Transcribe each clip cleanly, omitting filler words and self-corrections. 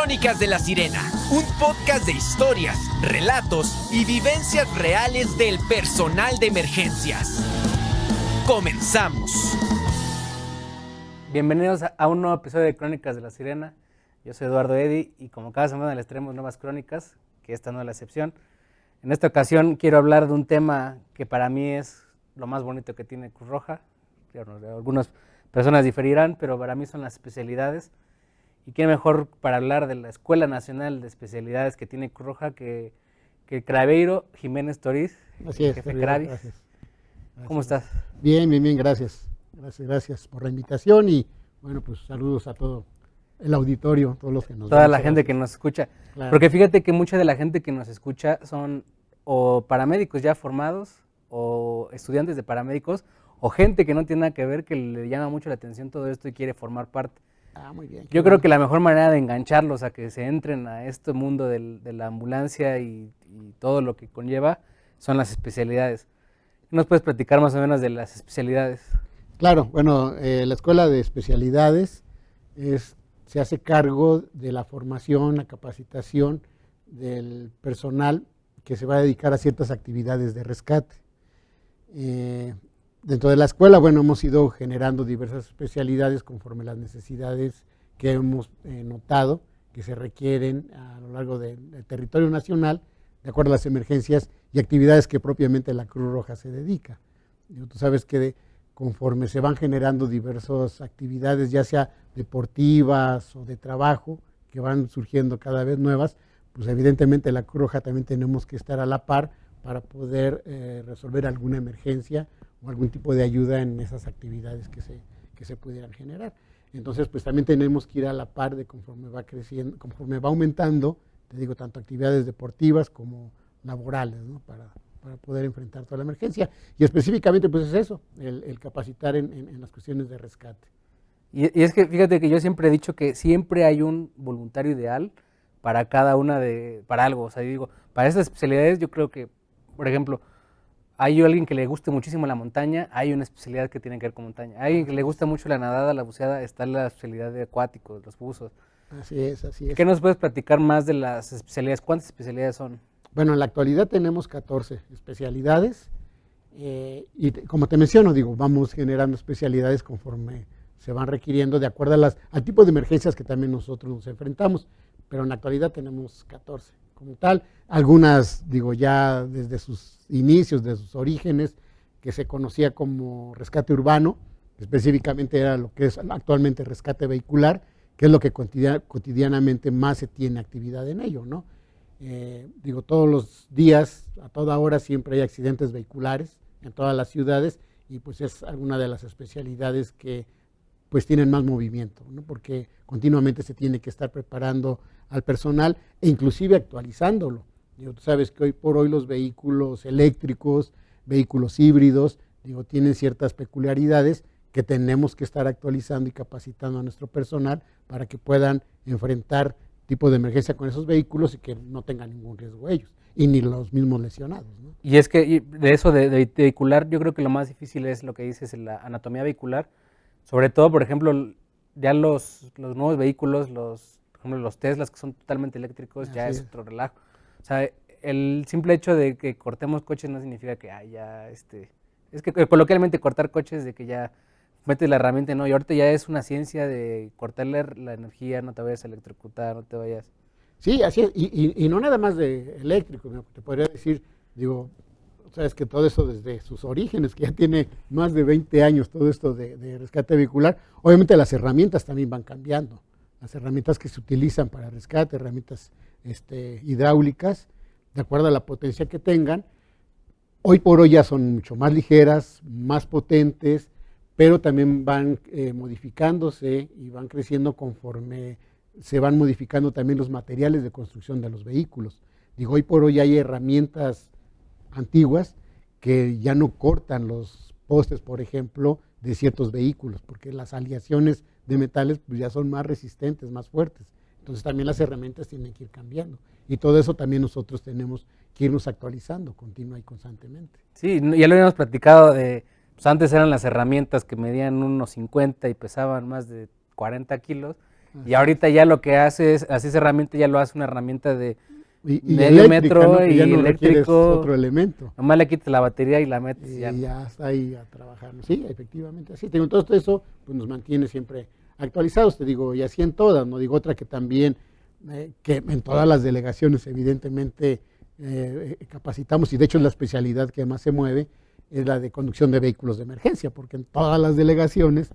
Crónicas de la Sirena, un podcast de historias, relatos y vivencias reales del personal de emergencias. ¡Comenzamos! Bienvenidos a un nuevo episodio de Crónicas de la Sirena. Yo soy Eduardo Eddy y como cada semana les traemos nuevas crónicas, que esta no es la excepción. En esta ocasión quiero hablar de un tema que para mí es lo más bonito que tiene Cruz Roja. Algunas personas diferirán, pero para mí son las especialidades. Y qué mejor para hablar de la Escuela Nacional de Especialidades que tiene Cruz Roja que Craveiro Jiménez Toriz, jefe Cravis. Gracias. ¿Cómo estás? Bien, gracias. Gracias por la invitación y bueno, pues saludos a todo el auditorio, todos los que nos Toda ven, la gente que nos escucha. Claro. Porque fíjate que mucha de la gente que nos escucha son o paramédicos ya formados o estudiantes de paramédicos o gente que no tiene nada que ver, que le llama mucho la atención todo esto y quiere formar parte. Muy bien. Yo creo que la mejor manera de engancharlos a que se entren a este mundo de la ambulancia y todo lo que conlleva son las especialidades. ¿Nos puedes platicar más o menos de las especialidades? Claro, bueno, la Escuela de Especialidades se hace cargo de la formación, la capacitación del personal que se va a dedicar a ciertas actividades de rescate. Dentro de la escuela, bueno, hemos ido generando diversas especialidades conforme las necesidades que hemos notado que se requieren a lo largo del territorio nacional, de acuerdo a las emergencias y actividades que propiamente la Cruz Roja se dedica. Tú sabes que conforme se van generando diversas actividades, ya sea deportivas o de trabajo, que van surgiendo cada vez nuevas, pues evidentemente la Cruz Roja también tenemos que estar a la par para poder resolver alguna emergencia o algún tipo de ayuda en esas actividades que se pudieran generar. Entonces, pues también tenemos que ir a la par de conforme va creciendo, conforme va aumentando, te digo, tanto actividades deportivas como laborales, ¿no? Para poder enfrentar toda la emergencia. Y específicamente, pues es eso, el capacitar en las cuestiones de rescate. Y es que fíjate que yo siempre he dicho que siempre hay un voluntario ideal para cada una para algo. O sea, digo, para estas especialidades yo creo que, por ejemplo, hay alguien que le guste muchísimo la montaña, hay una especialidad que tiene que ver con montaña. Hay alguien que le gusta mucho la nadada, la buceada, está la especialidad de acuáticos, los buzos. Así es. ¿Qué nos puedes platicar más de las especialidades? ¿Cuántas especialidades son? Bueno, en la actualidad tenemos 14 especialidades y como te menciono, digo, vamos generando especialidades conforme se van requiriendo de acuerdo al tipo de emergencias que también nosotros nos enfrentamos, pero en la actualidad tenemos 14 como tal, algunas, digo, ya desde sus inicios, de sus orígenes, que se conocía como rescate urbano, específicamente era lo que es actualmente rescate vehicular, que es lo que cotidianamente más se tiene actividad en ello, ¿no? Digo, todos los días, a toda hora, siempre hay accidentes vehiculares en todas las ciudades y pues es alguna de las especialidades que pues tienen más movimiento, ¿no? Porque continuamente se tiene que estar preparando al personal e inclusive actualizándolo. Digo, tú sabes que hoy por hoy los vehículos eléctricos, vehículos híbridos, digo, tienen ciertas peculiaridades que tenemos que estar actualizando y capacitando a nuestro personal para que puedan enfrentar tipo de emergencia con esos vehículos y que no tengan ningún riesgo ellos y ni los mismos lesionados, ¿no? Y es que de eso de vehicular, yo creo que lo más difícil es lo que dices, la anatomía vehicular. Sobre todo, por ejemplo, ya los nuevos vehículos, por ejemplo, los Teslas que son totalmente eléctricos, ya es otro relajo. O sea, el simple hecho de que cortemos coches no significa que es que coloquialmente cortar coches de que ya metes la herramienta, no, y ahorita ya es una ciencia de cortarle la energía, no te vayas a electrocutar, no te vayas. Sí, así es, y no nada más de eléctrico, ¿no? Te podría decir, digo, sabes que todo eso desde sus orígenes, que ya tiene más de 20 años todo esto de rescate vehicular, obviamente las herramientas también van cambiando, las herramientas que se utilizan para rescate, herramientas hidráulicas, de acuerdo a la potencia que tengan, hoy por hoy ya son mucho más ligeras, más potentes, pero también van modificándose y van creciendo conforme se van modificando también los materiales de construcción de los vehículos. Digo, hoy por hoy hay herramientas antiguas que ya no cortan los postes, por ejemplo, de ciertos vehículos, porque las aleaciones de metales pues, ya son más resistentes, más fuertes. Entonces también las herramientas tienen que ir cambiando. Y todo eso también nosotros tenemos que irnos actualizando continua y constantemente. Sí, ya lo habíamos platicado pues antes eran las herramientas que medían unos 50 y pesaban más de 40 kilos, Y ahorita ya lo que hace es, así esa herramienta ya lo hace una herramienta de Y medio eléctrica, metro, ¿no? Que y ya no requieres eléctrico. otro elemento. Nomás le quitas la batería y la metes. Y Ya. ya está ahí a trabajar. Sí, efectivamente. Así, te digo, todo eso pues, nos mantiene siempre actualizados, te digo, y así en todas, no digo otra que también, que en todas las delegaciones evidentemente capacitamos, y de hecho es la especialidad que más se mueve, es la de conducción de vehículos de emergencia, porque en todas las delegaciones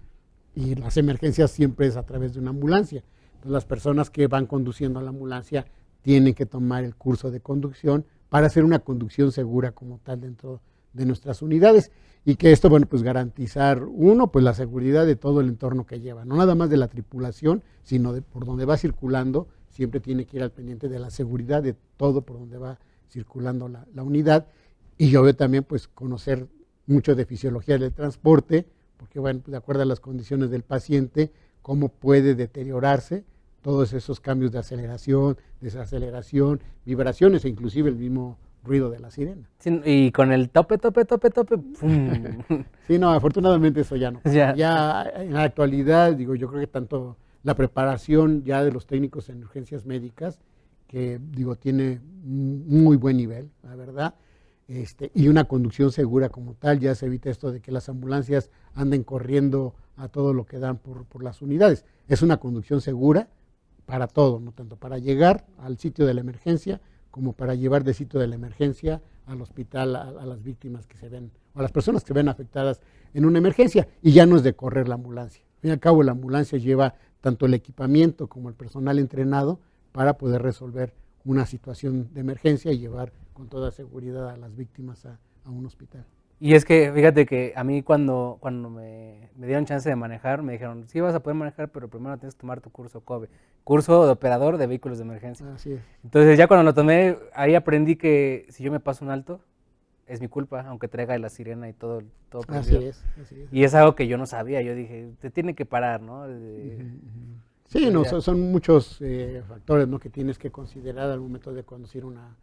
y las emergencias siempre es a través de una ambulancia. Entonces las personas que van conduciendo a la ambulancia tienen que tomar el curso de conducción para hacer una conducción segura como tal dentro de nuestras unidades, y que esto, bueno, pues garantizar, uno, pues la seguridad de todo el entorno que lleva, no nada más de la tripulación, sino de por donde va circulando, siempre tiene que ir al pendiente de la seguridad de todo por donde va circulando la unidad. Y yo veo también, pues, conocer mucho de fisiología del transporte, porque, bueno, de acuerdo a las condiciones del paciente, cómo puede deteriorarse todos esos cambios de aceleración, desaceleración, vibraciones e inclusive el mismo ruido de la sirena. Sí, y con el tope, ¡pum! Sí, no, afortunadamente eso ya no. Ya. Ya en la actualidad, digo, yo creo que tanto la preparación ya de los técnicos en urgencias médicas, que digo, tiene muy buen nivel, la verdad, y una conducción segura como tal, ya se evita esto de que las ambulancias anden corriendo a todo lo que dan por las unidades. Es una conducción segura para todo, no tanto para llegar al sitio de la emergencia, como para llevar de sitio de la emergencia al hospital a las víctimas que se ven, o a las personas que se ven afectadas en una emergencia, y ya no es de correr la ambulancia. Al fin y al cabo, la ambulancia lleva tanto el equipamiento como el personal entrenado para poder resolver una situación de emergencia y llevar con toda seguridad a las víctimas a un hospital. Y es que, fíjate que a mí cuando me dieron chance de manejar, me dijeron, sí vas a poder manejar, pero primero tienes que tomar tu curso COBE, curso de operador de vehículos de emergencia. Así es. Entonces ya cuando lo tomé, ahí aprendí que si yo me paso un alto, es mi culpa, aunque traiga la sirena y todo Así prendido. es, así es. Y es algo que yo no sabía, yo dije, te tiene que parar, ¿no? Sí, no, Ya. son muchos factores, ¿no?, que tienes que considerar al momento de conducir una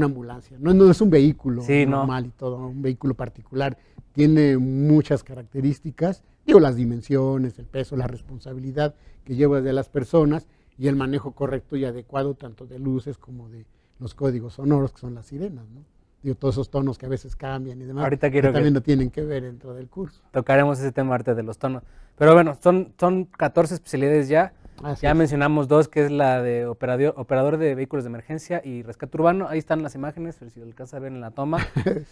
ambulancia. No es un vehículo Sí, normal y todo, un vehículo particular. Tiene muchas características, digo, las dimensiones, el peso, la responsabilidad que lleva de las personas y el manejo correcto y adecuado tanto de luces como de los códigos sonoros, que son las sirenas, ¿no? Digo, todos esos tonos que a veces cambian y demás, Ahorita quiero que también que lo tienen que ver dentro del curso. tocaremos ese tema ahorita de los tonos. Pero bueno, son 14 especialidades ya. Así Ya es. mencionamos dos, que es la de operador de vehículos de emergencia y rescate urbano. Ahí están las imágenes, pero si lo alcanza a ver en la toma.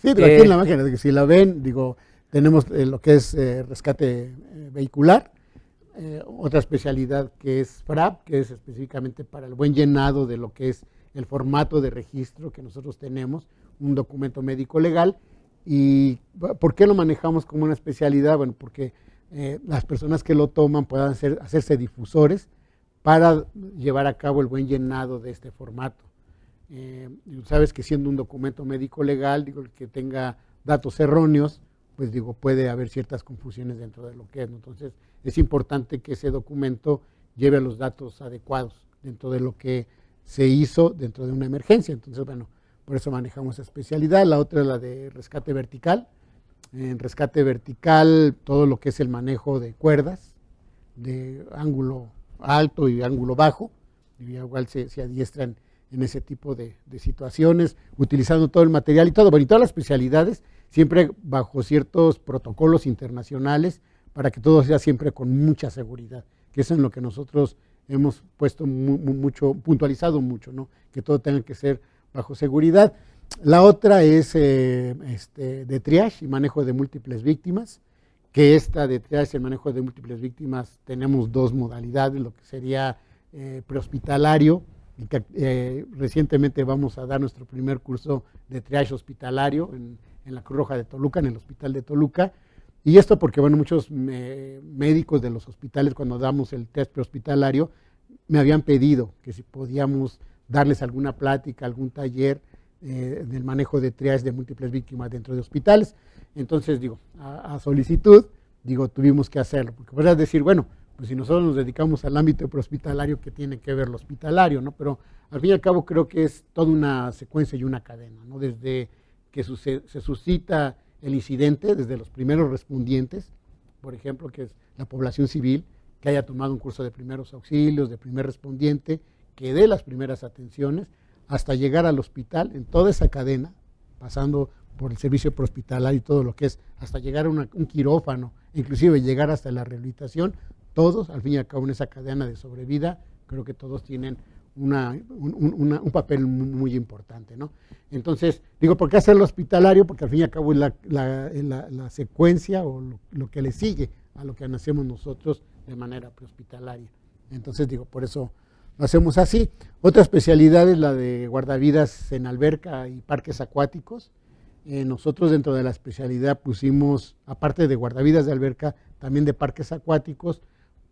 Sí, digo, aquí en la máquina, si la ven, digo, tenemos lo que es rescate vehicular, otra especialidad que es FRAP, que es específicamente para el buen llenado de lo que es el formato de registro que nosotros tenemos, un documento médico legal. ¿Y por qué lo manejamos como una especialidad? Bueno, porque las personas que lo toman puedan hacerse difusores para llevar a cabo el buen llenado de este formato. Sabes que siendo un documento médico legal, digo, el que tenga datos erróneos, pues digo, puede haber ciertas confusiones dentro de lo que es, ¿no? Entonces, es importante que ese documento lleve los datos adecuados dentro de lo que se hizo dentro de una emergencia. Entonces, bueno, por eso manejamos esa especialidad. La otra es la de rescate vertical. En rescate vertical, todo lo que es el manejo de cuerdas, de ángulo alto y ángulo bajo, y igual se adiestran en ese tipo de situaciones, utilizando todo el material y todo, bueno, y todas las especialidades, siempre bajo ciertos protocolos internacionales, para que todo sea siempre con mucha seguridad, que eso es en lo que nosotros hemos puesto mucho, puntualizado mucho, ¿no? Que todo tenga que ser bajo seguridad. La otra es de triage y manejo de múltiples víctimas, que esta de triage y manejo de múltiples víctimas tenemos dos modalidades, lo que sería prehospitalario, y que recientemente vamos a dar nuestro primer curso de triage hospitalario en la Cruz Roja de Toluca, en el Hospital de Toluca. Y esto porque, bueno, muchos médicos de los hospitales, cuando damos el test prehospitalario, me habían pedido que si podíamos darles alguna plática, algún taller del manejo de triage de múltiples víctimas dentro de hospitales. Entonces, digo, a solicitud, digo, tuvimos que hacerlo, porque podrías decir, bueno, pues si nosotros nos dedicamos al ámbito prehospitalario, ¿qué tiene que ver lo hospitalario, no? Pero al fin y al cabo creo que es toda una secuencia y una cadena, ¿no? Desde que se suscita el incidente, desde los primeros respondientes, por ejemplo, que es la población civil, que haya tomado un curso de primeros auxilios, de primer respondiente, que dé las primeras atenciones, hasta llegar al hospital, en toda esa cadena, pasando por el servicio prehospitalario y todo lo que es, hasta llegar a un quirófano, inclusive llegar hasta la rehabilitación, todos, al fin y al cabo, en esa cadena de sobrevida, creo que todos tienen un papel muy importante, ¿no? Entonces, digo, ¿por qué hacerlo hospitalario? Porque al fin y al cabo es la secuencia o lo que le sigue a lo que hacemos nosotros de manera prehospitalaria. Entonces, digo, por eso lo hacemos así. Otra especialidad es la de guardavidas en alberca y parques acuáticos. Nosotros dentro de la especialidad pusimos, aparte de guardavidas de alberca, también de parques acuáticos,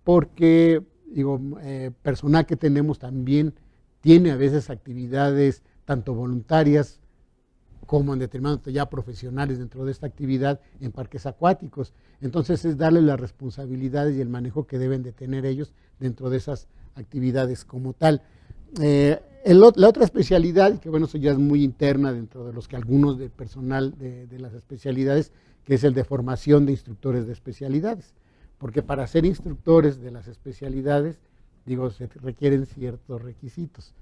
porque digo, personal que tenemos también tiene a veces actividades tanto voluntarias como en determinados ya profesionales dentro de esta actividad en parques acuáticos. Entonces es darles las responsabilidades y el manejo que deben de tener ellos dentro de esas actividades como tal. La otra especialidad, que bueno, eso ya es muy interna dentro de los que algunos del personal de las especialidades, que es el de formación de instructores de especialidades. Porque para ser instructores de las especialidades, digo, se requieren ciertos requisitos.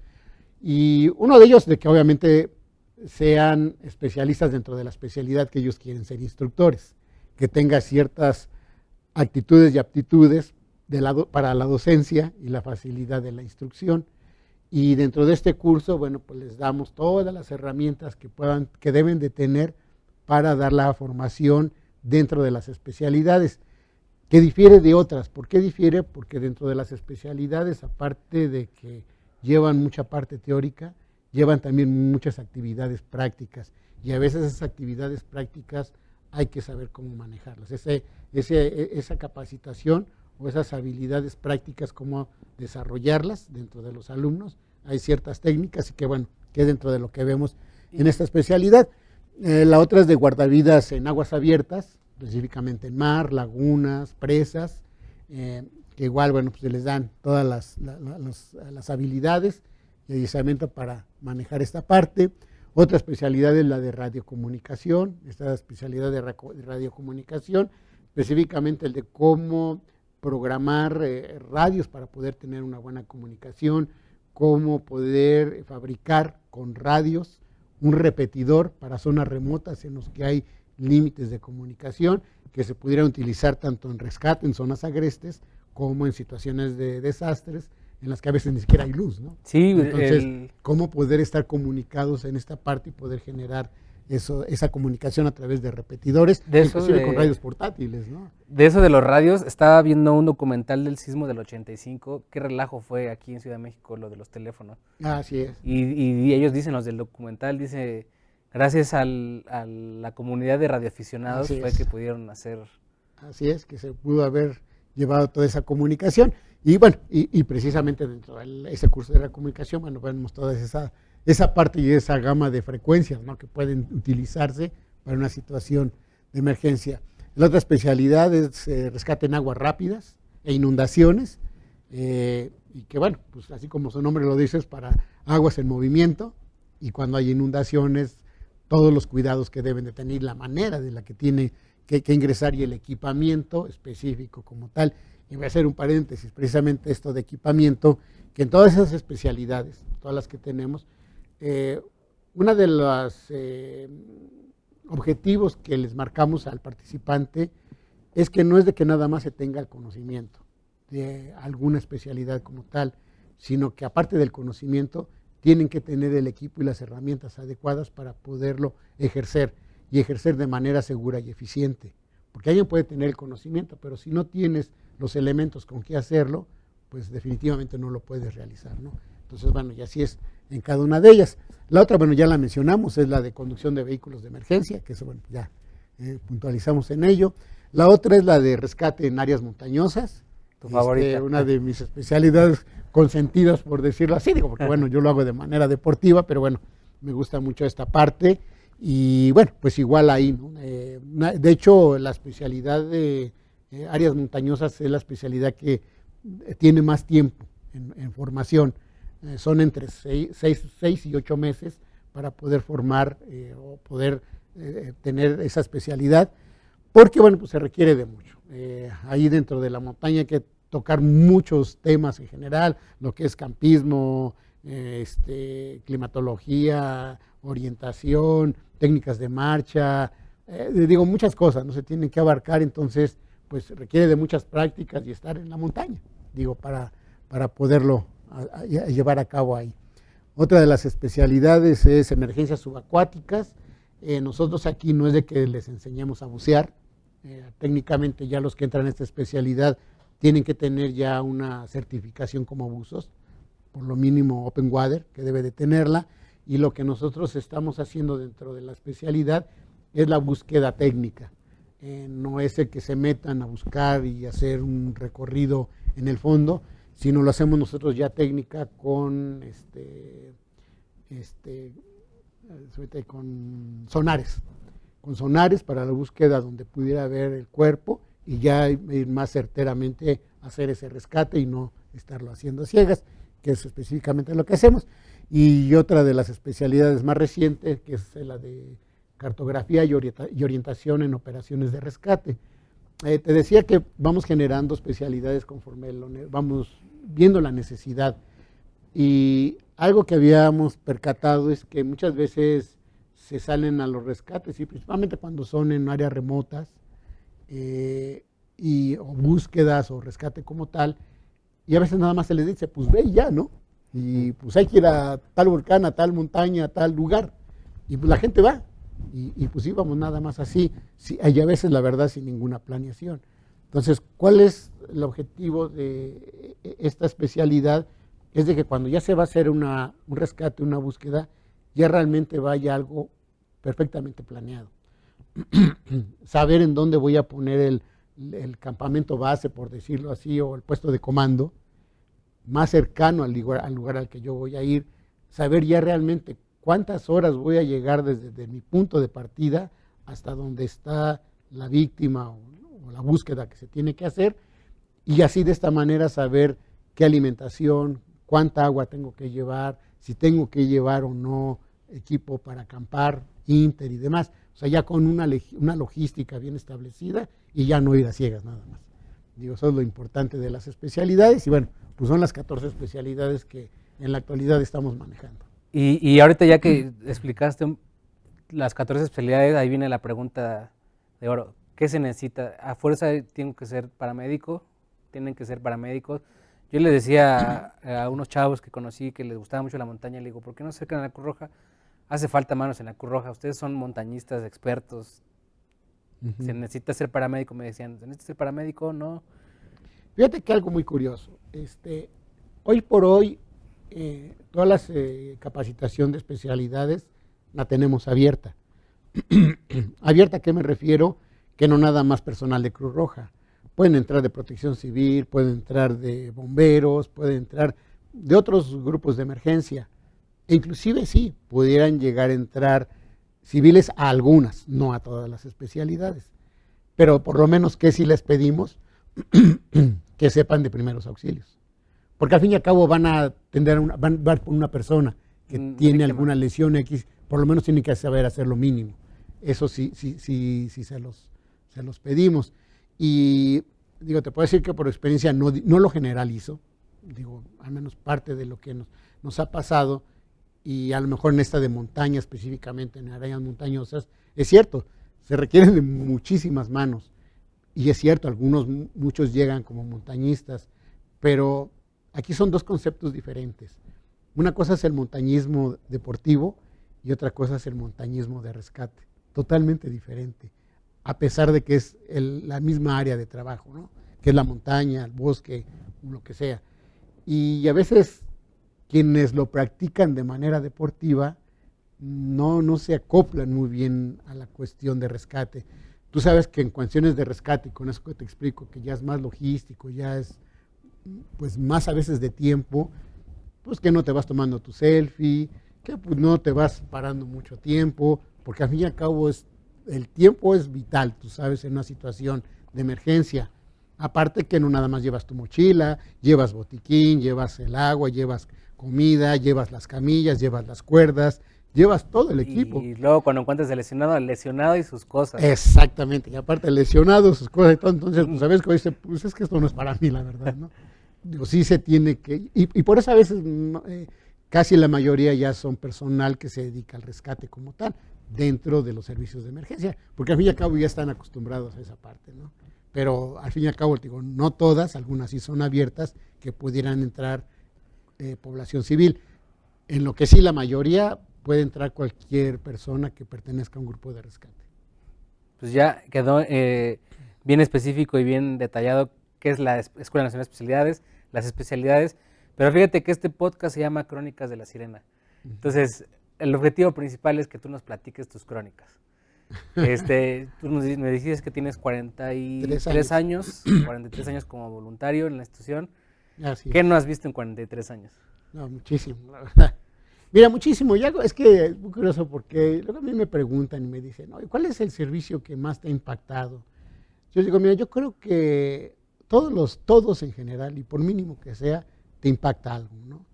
Y uno de ellos de que obviamente sean especialistas dentro de la especialidad que ellos quieren ser instructores, que tenga ciertas actitudes y aptitudes para la docencia y la facilidad de la instrucción. Y dentro de este curso, bueno, pues les damos todas las herramientas que deben de tener para dar la formación dentro de las especialidades, que difiere de otras. ¿Por qué difiere? Porque dentro de las especialidades, aparte de que llevan mucha parte teórica, llevan también muchas actividades prácticas, y a veces esas actividades prácticas hay que saber cómo manejarlas. Esa capacitación o esas habilidades prácticas, cómo desarrollarlas dentro de los alumnos. Hay ciertas técnicas y que bueno, que es dentro de lo que vemos en esta especialidad. La otra es de guardavidas en aguas abiertas, específicamente en mar, lagunas, presas, que igual, bueno, pues se les dan todas las habilidades y adiestramiento para manejar esta parte. Otra especialidad es la de radiocomunicación, esta especialidad de radiocomunicación, específicamente el de cómo programar radios para poder tener una buena comunicación, cómo poder fabricar con radios un repetidor para zonas remotas en las que hay límites de comunicación, que se pudieran utilizar tanto en rescate, en zonas agrestes, como en situaciones de desastres, en las que a veces ni siquiera hay luz, ¿no? Sí, entonces, cómo poder estar comunicados en esta parte y poder generar esa comunicación a través de repetidores, inclusive con radios portátiles, ¿no? De eso de los radios, estaba viendo un documental del sismo del 85, qué relajo fue aquí en Ciudad de México lo de los teléfonos. Así es. Y ellos dicen, los del documental, dice, gracias a la comunidad de radioaficionados fue que pudieron hacer. Así es, que se pudo haber llevado toda esa comunicación. Y bueno, y precisamente dentro de ese curso de la comunicación, bueno, vemos toda esa parte y esa gama de frecuencias, ¿no?, que pueden utilizarse para una situación de emergencia. La otra especialidad es rescate en aguas rápidas e inundaciones, y que bueno, pues así como su nombre lo dice, es para aguas en movimiento, y cuando hay inundaciones, todos los cuidados que deben de tener, la manera de la que tiene que ingresar y el equipamiento específico como tal. Y voy a hacer un paréntesis, precisamente esto de equipamiento, que en todas esas especialidades, todas las que tenemos, uno de los objetivos que les marcamos al participante es que no es de que nada más se tenga el conocimiento de alguna especialidad como tal, sino que aparte del conocimiento, tienen que tener el equipo y las herramientas adecuadas para poderlo ejercer, y ejercer de manera segura y eficiente. Porque alguien puede tener el conocimiento, pero si no tienes los elementos con que hacerlo, pues definitivamente no lo puedes realizar, ¿no? Entonces, bueno, y así es en cada una de ellas. La otra, bueno, ya la mencionamos, es la de conducción de vehículos de emergencia, que eso, bueno, ya puntualizamos en ello. La otra es la de rescate en áreas montañosas. Tu favorita. Una de mis especialidades consentidas, por decirlo así, digo, porque bueno, yo lo hago de manera deportiva, pero bueno, me gusta mucho esta parte. Y bueno, pues igual ahí, ¿no? De hecho, la especialidad de áreas montañosas es la especialidad que tiene más tiempo en formación. Son entre 6 y 8 meses para poder formar o poder tener esa especialidad, porque bueno, pues se requiere de mucho. Ahí dentro de la montaña hay que tocar muchos temas en general, lo que es campismo, climatología, orientación, técnicas de marcha, digo, muchas cosas, no se tienen que abarcar, entonces, pues requiere de muchas prácticas y estar en la montaña, digo, para poderlo a llevar a cabo ahí. Otra de las especialidades es emergencias subacuáticas. Nosotros aquí no es de que les enseñemos a bucear, técnicamente ya los que entran en esta especialidad tienen que tener ya una certificación como buzos, por lo mínimo Open Water, que debe de tenerla, y lo que nosotros estamos haciendo dentro de la especialidad es la búsqueda técnica. No es el que se metan a buscar y hacer un recorrido en el fondo, sino lo hacemos nosotros ya técnica con con sonares para la búsqueda donde pudiera ver el cuerpo y ya ir más certeramente a hacer ese rescate y no estarlo haciendo a ciegas, que es específicamente lo que hacemos. Y otra de las especialidades más recientes, que es la de cartografía y orientación en operaciones de rescate. Te decía que vamos generando especialidades conforme vamos viendo la necesidad. Y algo que habíamos percatado es que muchas veces se salen a los rescates, y principalmente cuando son en áreas remotas, o búsquedas o rescate como tal, y a veces nada más se les dice, pues ve y ya, ¿no? Y pues hay que ir a tal volcán, a tal montaña, a tal lugar, y pues la gente va, y pues íbamos nada más así, y a veces la verdad sin ninguna planeación. Entonces, ¿cuál es el objetivo de esta especialidad? Es de que cuando ya se va a hacer un rescate, una búsqueda, ya realmente vaya algo perfectamente planeado. Saber en dónde voy a poner el campamento base, por decirlo así, o el puesto de comando, más cercano al lugar al que yo voy a ir, saber ya realmente cuántas horas voy a llegar desde mi punto de partida hasta donde está la víctima o la búsqueda que se tiene que hacer, y así de esta manera saber qué alimentación, cuánta agua tengo que llevar, si tengo que llevar o no equipo para acampar, inter y demás. O sea, ya con una logística bien establecida y ya no ir a ciegas nada más. Digo, eso es lo importante de las especialidades y bueno, pues son las 14 especialidades que en la actualidad estamos manejando. Y ahorita ya que explicaste las 14 especialidades, ahí viene la pregunta de oro. ¿Qué se necesita? ¿A fuerza tienen que ser paramédicos? ¿Tienen que ser paramédicos? Yo le decía a unos chavos que conocí que les gustaba mucho la montaña, le digo, ¿por qué no se acercan a la Cruz Roja? Hace falta manos en la Cruz Roja, ustedes son montañistas, expertos, ¿se necesita ser paramédico? Me decían, ¿se necesita ser paramédico? No. Fíjate que algo muy curioso, hoy por hoy toda la capacitación de especialidades la tenemos abierta. ¿Abierta a qué me refiero? Que no nada más personal de Cruz Roja. Pueden entrar de protección civil, pueden entrar de bomberos, pueden entrar de otros grupos de emergencia. E inclusive sí, pudieran llegar a entrar civiles a algunas, no a todas las especialidades. Pero por lo menos que sí les pedimos que sepan de primeros auxilios. Porque al fin y al cabo van a por una persona que tiene alguna lesión X, por lo menos tienen que saber hacer lo mínimo. Eso sí se los pedimos. Y digo, te puedo decir que por experiencia no lo generalizo, digo, al menos parte de lo que nos ha pasado, y a lo mejor en esta de montaña específicamente, en áreas montañosas, es cierto, se requieren de muchísimas manos, y es cierto, muchos llegan como montañistas, pero aquí son dos conceptos diferentes. Una cosa es el montañismo deportivo y otra cosa es el montañismo de rescate, totalmente diferente, a pesar de que es la misma área de trabajo, ¿no? Que es la montaña, el bosque, lo que sea. Y a veces quienes lo practican de manera deportiva no se acoplan muy bien a la cuestión de rescate. Tú sabes que en cuestiones de rescate, con eso que te explico, que ya es más logístico, ya es pues más a veces de tiempo, pues que no te vas tomando tu selfie, que pues no te vas parando mucho tiempo, porque al fin y al cabo el tiempo es vital, tú sabes, en una situación de emergencia. Aparte que no nada más llevas tu mochila, llevas botiquín, llevas el agua, llevas comida, llevas las camillas, llevas las cuerdas, llevas todo el equipo. Y luego cuando encuentras el lesionado y sus cosas. Exactamente, y aparte lesionado, sus cosas y todo, entonces, pues, sabes que dice, pues es que esto no es para mí, la verdad, ¿no? Digo, sí se tiene que, y por eso a veces casi la mayoría ya son personal que se dedica al rescate como tal, dentro de los servicios de emergencia, porque al fin y al cabo ya están acostumbrados a esa parte, ¿no? Pero al fin y al cabo, digo, no todas, algunas sí son abiertas, que pudieran entrar población civil. En lo que sí la mayoría puede entrar cualquier persona que pertenezca a un grupo de rescate. Pues ya quedó bien específico y bien detallado qué es la Escuela Nacional de Especialidades, las especialidades, pero fíjate que este podcast se llama Crónicas de la Sirena. Entonces, el objetivo principal es que tú nos platiques tus crónicas. Tú me decías que tienes 43 años, 43 años como voluntario en la institución. Así ¿Qué es. no has visto en 43 años? No, muchísimo, la verdad. Mira, muchísimo. Ya es que es muy curioso porque luego a mí me preguntan y me dicen, ¿cuál es el servicio que más te ha impactado? Yo digo, mira, yo creo que todos en general, y por mínimo que sea, te impacta algo, ¿no?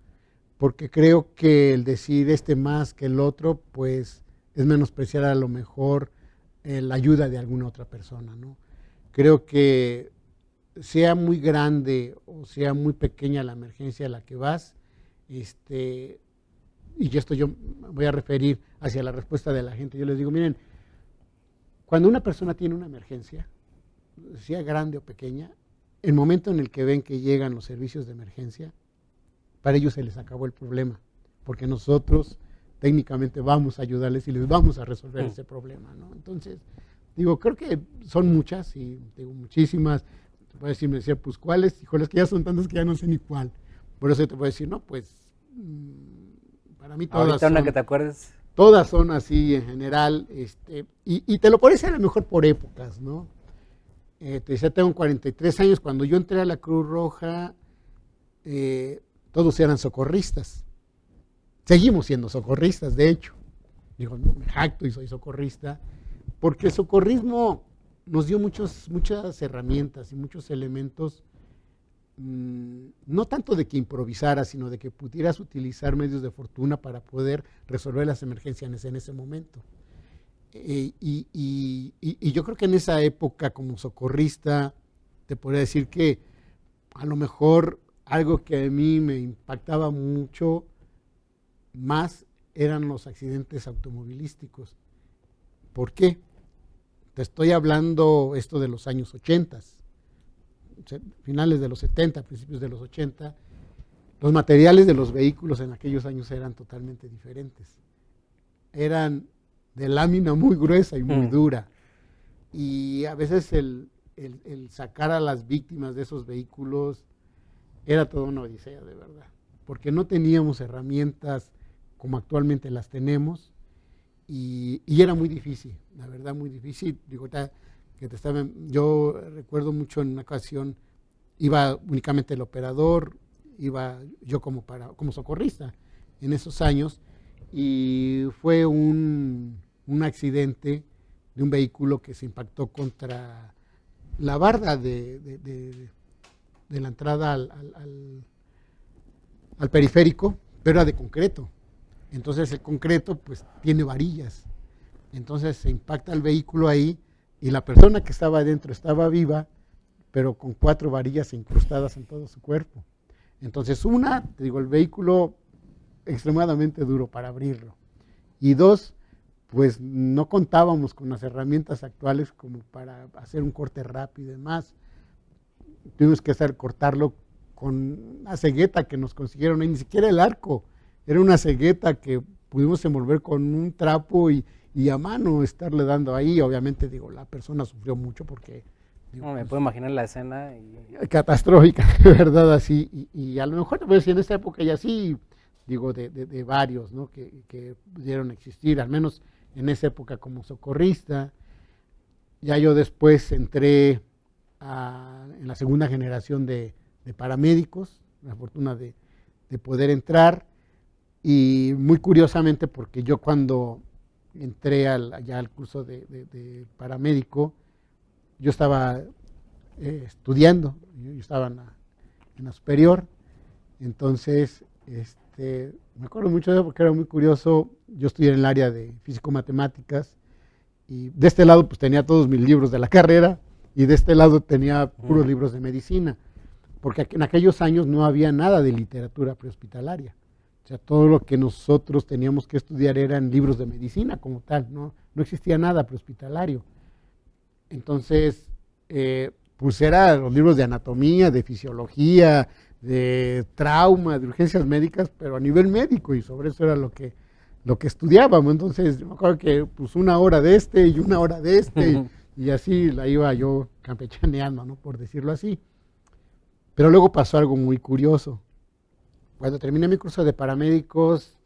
Porque creo que el decir este más que el otro, pues es menospreciar a lo mejor la ayuda de alguna otra persona, ¿no? Creo que sea muy grande o sea muy pequeña la emergencia a la que vas, y esto yo voy a referir hacia la respuesta de la gente. Yo les digo, miren, cuando una persona tiene una emergencia, sea grande o pequeña, el momento en el que ven que llegan los servicios de emergencia, para ellos se les acabó el problema, porque nosotros técnicamente vamos a ayudarles y les vamos a resolver ese problema, ¿no? Entonces, digo, creo que son muchas, y digo, muchísimas. Te puedo decir, me decía, pues, ¿cuáles? Híjoles, que ya son tantas que ya no sé ni cuál. Por eso te puedo decir, no, pues, para mí todas Ahorita una son, que te acuerdes. todas son así en general, y te lo puedes decir a lo mejor por épocas, ¿no? Te decía, tengo 43 años, cuando yo entré a la Cruz Roja, todos eran socorristas. Seguimos siendo socorristas, de hecho. Digo, me jacto y soy socorrista, porque el socorrismo nos dio muchas herramientas y muchos elementos, no tanto de que improvisaras, sino de que pudieras utilizar medios de fortuna para poder resolver las emergencias en ese momento. Y yo creo que en esa época, como socorrista, te podría decir que a lo mejor algo que a mí me impactaba mucho más eran los accidentes automovilísticos. ¿Por qué? Te estoy hablando esto de los años 80, finales de los 70, principios de los 80. Los materiales de los vehículos en aquellos años eran totalmente diferentes. Eran de lámina muy gruesa y muy dura. Y a veces el sacar a las víctimas de esos vehículos era toda una odisea, de verdad. Porque no teníamos herramientas como actualmente las tenemos, y era muy difícil, la verdad, muy difícil. Digo, yo recuerdo mucho en una ocasión, iba únicamente el operador, iba yo como socorrista en esos años, y fue un accidente de un vehículo que se impactó contra la barda de la entrada al periférico, pero era de concreto. Entonces el concreto pues tiene varillas. Entonces se impacta el vehículo ahí, y la persona que estaba adentro estaba viva, pero con 4 varillas incrustadas en todo su cuerpo. Entonces, te digo, el vehículo extremadamente duro para abrirlo. Y 2, pues no contábamos con las herramientas actuales como para hacer un corte rápido y demás. Tuvimos que cortarlo con una cegueta que nos consiguieron, y ni siquiera el arco. Era una cegueta que pudimos envolver con un trapo y a mano estarle dando ahí. Obviamente, digo, la persona sufrió mucho porque... Digo, me puedo imaginar la escena. Catastrófica, de verdad, así. Y a lo mejor te voy a decir, en esta época ya sí, digo, de varios, ¿no? que pudieron existir, al menos en esa época como socorrista. Ya yo después entré en la segunda generación de paramédicos, la fortuna de poder entrar. Y muy curiosamente, porque yo cuando entré ya al curso de paramédico, yo estaba estudiando, yo estaba en la superior. Entonces me acuerdo mucho de eso porque era muy curioso. Yo estudié en el área de físico-matemáticas y de este lado pues tenía todos mis libros de la carrera y de este lado tenía puros libros de medicina, porque en aquellos años no había nada de literatura prehospitalaria. O sea, todo lo que nosotros teníamos que estudiar eran libros de medicina como tal, no existía nada prehospitalario. Entonces, pues eran los libros de anatomía, de fisiología, de trauma, de urgencias médicas, pero a nivel médico, y sobre eso era lo que estudiábamos. Entonces, yo me acuerdo que pues una hora de este y una hora de este, y así la iba yo campechaneando, ¿no? Por decirlo así. Pero luego pasó algo muy curioso. Cuando terminé mi curso de paramédicos,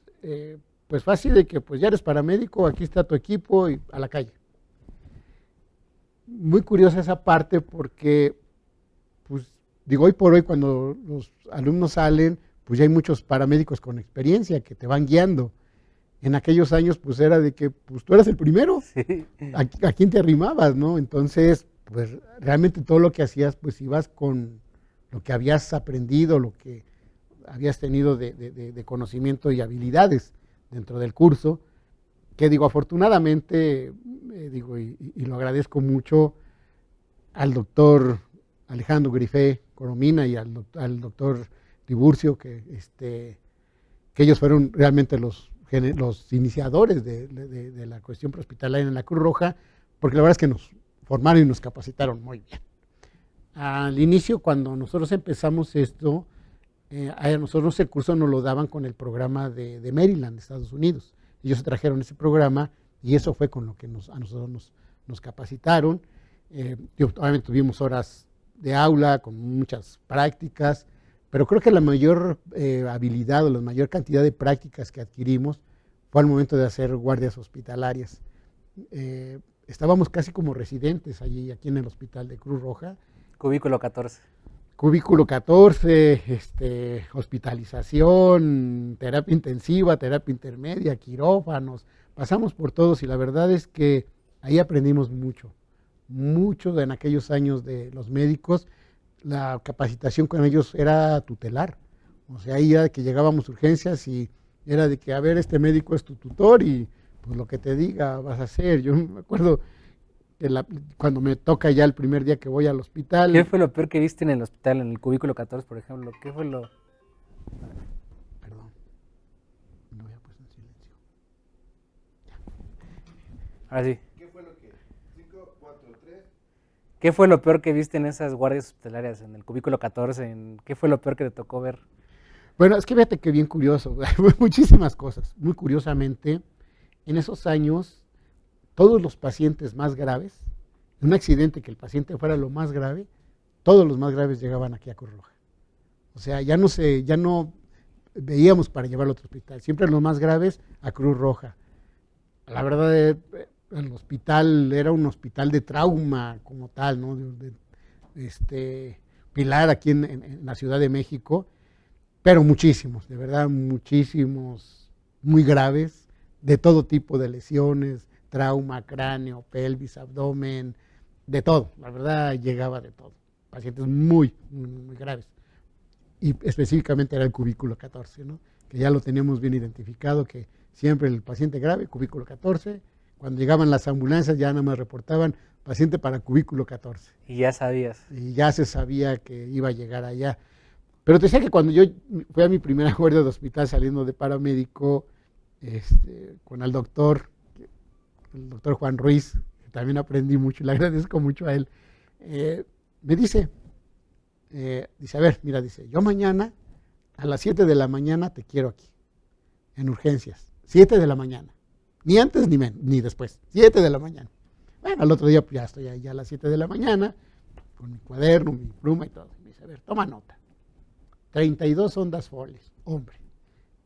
pues fue así de que pues ya eres paramédico, aquí está tu equipo y a la calle. Muy curiosa esa parte porque, pues digo, hoy por hoy cuando los alumnos salen, pues ya hay muchos paramédicos con experiencia que te van guiando. En aquellos años pues era de que pues tú eras el primero, Sí. ¿A quién te arrimabas, no? Entonces, pues realmente todo lo que hacías, pues ibas con lo que habías aprendido, lo que habías tenido de conocimiento y habilidades dentro del curso, que digo, afortunadamente, digo, y lo agradezco mucho al doctor Alejandro Grifé Coromina y al doctor Tiburcio, que ellos fueron realmente los iniciadores de la cuestión prehospitalaria en la Cruz Roja, porque la verdad es que nos formaron y nos capacitaron muy bien. Al inicio, cuando nosotros empezamos esto, a nosotros el curso nos lo daban con el programa de Maryland, Estados Unidos. Ellos se trajeron ese programa y eso fue con lo que a nosotros nos capacitaron. Obviamente tuvimos horas de aula con muchas prácticas, pero creo que la mayor habilidad o la mayor cantidad de prácticas que adquirimos fue al momento de hacer guardias hospitalarias. Estábamos casi como residentes aquí en el hospital de Cruz Roja. Cubículo 14. Cubículo 14, hospitalización, terapia intensiva, terapia intermedia, quirófanos, pasamos por todos y la verdad es que ahí aprendimos mucho en aquellos años de los médicos. La capacitación con ellos era tutelar, o sea, ahí era de que llegábamos a urgencias y era de que, a ver, este médico es tu tutor y pues lo que te diga vas a hacer. Yo me acuerdo cuando me toca ya el primer día que voy al hospital. ¿Qué fue lo peor que viste en el hospital, en el cubículo 14, por ejemplo? ¿Qué fue lo...? Perdón, no había puesto en silencio. Ahora sí. ¿Qué fue lo que? 5, 4, 3. ¿Qué fue lo peor que viste en esas guardias hospitalarias, en el cubículo 14? ¿Qué fue lo peor que te tocó ver? Bueno, es que fíjate que bien curioso, muchísimas cosas. Muy curiosamente, en esos años, todos los pacientes más graves, en un accidente que el paciente fuera lo más grave, todos los más graves llegaban aquí a Cruz Roja. O sea, ya no veíamos para llevarlo a otro hospital, siempre los más graves a Cruz Roja. La verdad, el hospital era un hospital de trauma como tal, ¿no? Pilar aquí en la Ciudad de México, pero muchísimos, de verdad, muchísimos, muy graves, de todo tipo de lesiones, trauma, cráneo, pelvis, abdomen, de todo, la verdad llegaba de todo, pacientes muy, muy, muy graves. Y específicamente era el cubículo 14, ¿no? Que ya lo teníamos bien identificado, que siempre el paciente grave, cubículo 14, cuando llegaban las ambulancias ya nada más reportaban paciente para cubículo 14. Y ya sabías. Y ya se sabía que iba a llegar allá. Pero te decía que cuando yo fui a mi primera guardia de hospital saliendo de paramédico, con el doctor Juan Ruiz, que también aprendí mucho y le agradezco mucho a él, me dice, a ver, mira, dice, yo mañana a las 7 de la mañana te quiero aquí, en urgencias, 7 de la mañana, ni antes ni después, 7 de la mañana. Bueno, al otro día pues ya estoy ahí a las 7 de la mañana, con mi cuaderno, mi pluma y todo. Me dice, a ver, toma nota, 32 ondas Foley, hombre,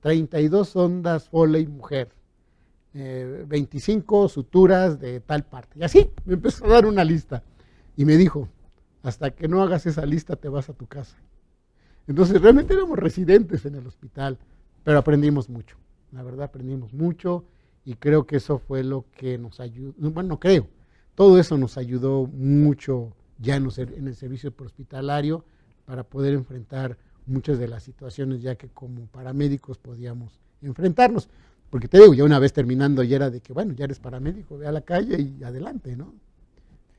32 sondas Foley, mujer, 25 suturas de tal parte. Y así me empezó a dar una lista. Y me dijo, hasta que no hagas esa lista te vas a tu casa. Entonces realmente éramos residentes en el hospital, pero aprendimos mucho. La verdad aprendimos mucho y creo que eso fue lo que nos ayudó. Bueno, no creo. Todo eso nos ayudó mucho ya en el servicio prehospitalario para poder enfrentar muchas de las situaciones ya que como paramédicos podíamos enfrentarnos. Porque te digo, ya una vez terminando ya era de que, bueno, ya eres paramédico, ve a la calle y adelante, ¿no?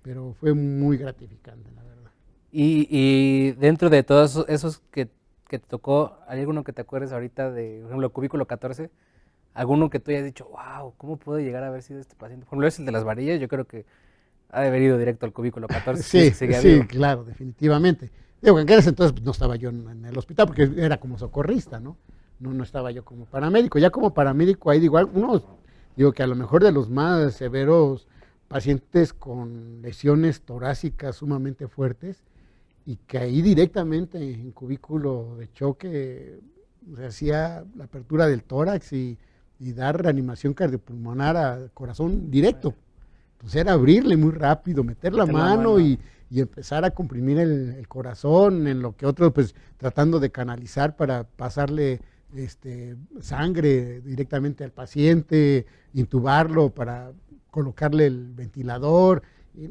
Pero fue muy gratificante, la verdad. Y dentro de todos esos que te tocó, ¿hay alguno que te acuerdes ahorita de, por ejemplo, cubículo 14? ¿Alguno que tú hayas dicho, wow, ¿cómo pudo llegar a haber sido este paciente? Por ejemplo, es el de las varillas, yo creo que ha de haber ido directo al cubículo 14. Sí, seguía sí, vivo. claro, definitivamente. Digo, en ese entonces no estaba yo en el hospital porque era como socorrista, ¿no? No estaba yo como paramédico. Ya como paramédico ahí igual, digo que a lo mejor de los más severos pacientes con lesiones torácicas sumamente fuertes y que ahí directamente en cubículo de choque se hacía la apertura del tórax y dar reanimación cardiopulmonar al corazón directo. Entonces era abrirle muy rápido, meter la mano y empezar a comprimir el corazón, en lo que otros pues tratando de canalizar para pasarle sangre directamente al paciente, intubarlo para colocarle el ventilador. Y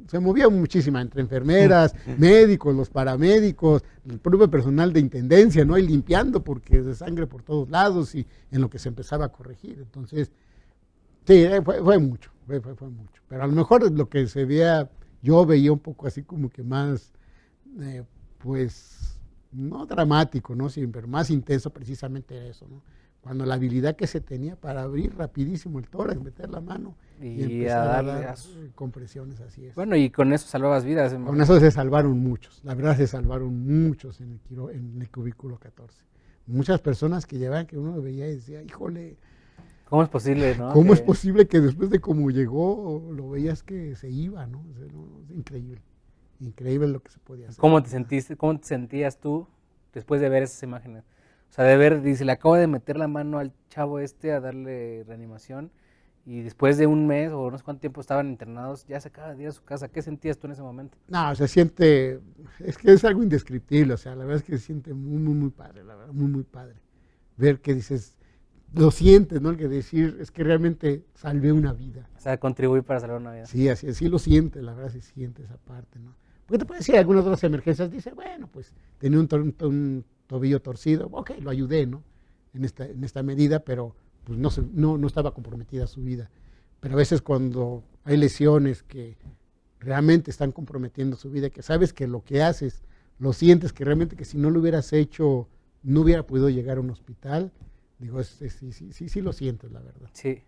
se movía muchísima entre enfermeras, médicos, los paramédicos, el propio personal de intendencia, ¿no? Y limpiando porque de sangre por todos lados y en lo que se empezaba a corregir. Entonces, sí, fue mucho, fue mucho. Pero a lo mejor lo que se veía, yo veía un poco así como que más, pues, no dramático, ¿no? Sí, pero más intenso precisamente eso, ¿no? Cuando la habilidad que se tenía para abrir rapidísimo el tórax, meter la mano y empezar a dar compresiones, así es. Bueno, y con eso salvabas vidas. Con eso se salvaron muchos, la verdad se salvaron muchos en el cubículo 14. Muchas personas que llevaban, que uno veía y decía, híjole, ¿cómo es posible, no? ¿Cómo es posible que después de cómo llegó, lo veías que se iba, ¿no? O sea, es increíble, increíble lo que se podía hacer. ¿Cómo te sentías tú después de ver esas imágenes? O sea, de ver, dice, le acabo de meter la mano al chavo a darle reanimación y después de un mes o no sé cuánto tiempo estaban internados, ya se acaba de ir a su casa. ¿Qué sentías tú en ese momento? No, se siente, es que es algo indescriptible, o sea, la verdad es que se siente muy, muy, muy padre, la verdad, muy, muy padre. Ver que dices, lo sientes, ¿no? El que decir, es que realmente salvé una vida. O sea, contribuir para salvar una vida. Sí, así lo sientes, la verdad se siente esa parte, ¿no? Porque te puede decir, algunas otras emergencias, dice, bueno, pues tenía un tobillo torcido, ok, lo ayudé, ¿no? En esta medida, pero pues no estaba comprometida su vida. Pero a veces cuando hay lesiones que realmente están comprometiendo su vida, que sabes que lo que haces, lo sientes, que realmente que si no lo hubieras hecho, no hubiera podido llegar a un hospital, digo, sí lo sientes, la verdad. Sí.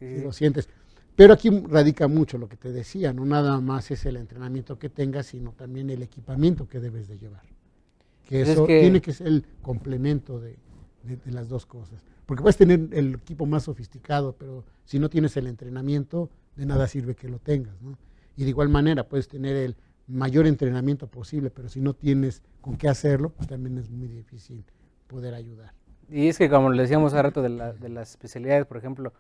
Lo sientes. Pero aquí radica mucho lo que te decía, no nada más es el entrenamiento que tengas, sino también el equipamiento que debes de llevar. Que eso tiene que ser el complemento de las dos cosas. Porque puedes tener el equipo más sofisticado, pero si no tienes el entrenamiento, de nada sirve que lo tengas, ¿no? Y de igual manera puedes tener el mayor entrenamiento posible, pero si no tienes con qué hacerlo, pues también es muy difícil poder ayudar. Y es que como le decíamos hace rato de las especialidades, por ejemplo,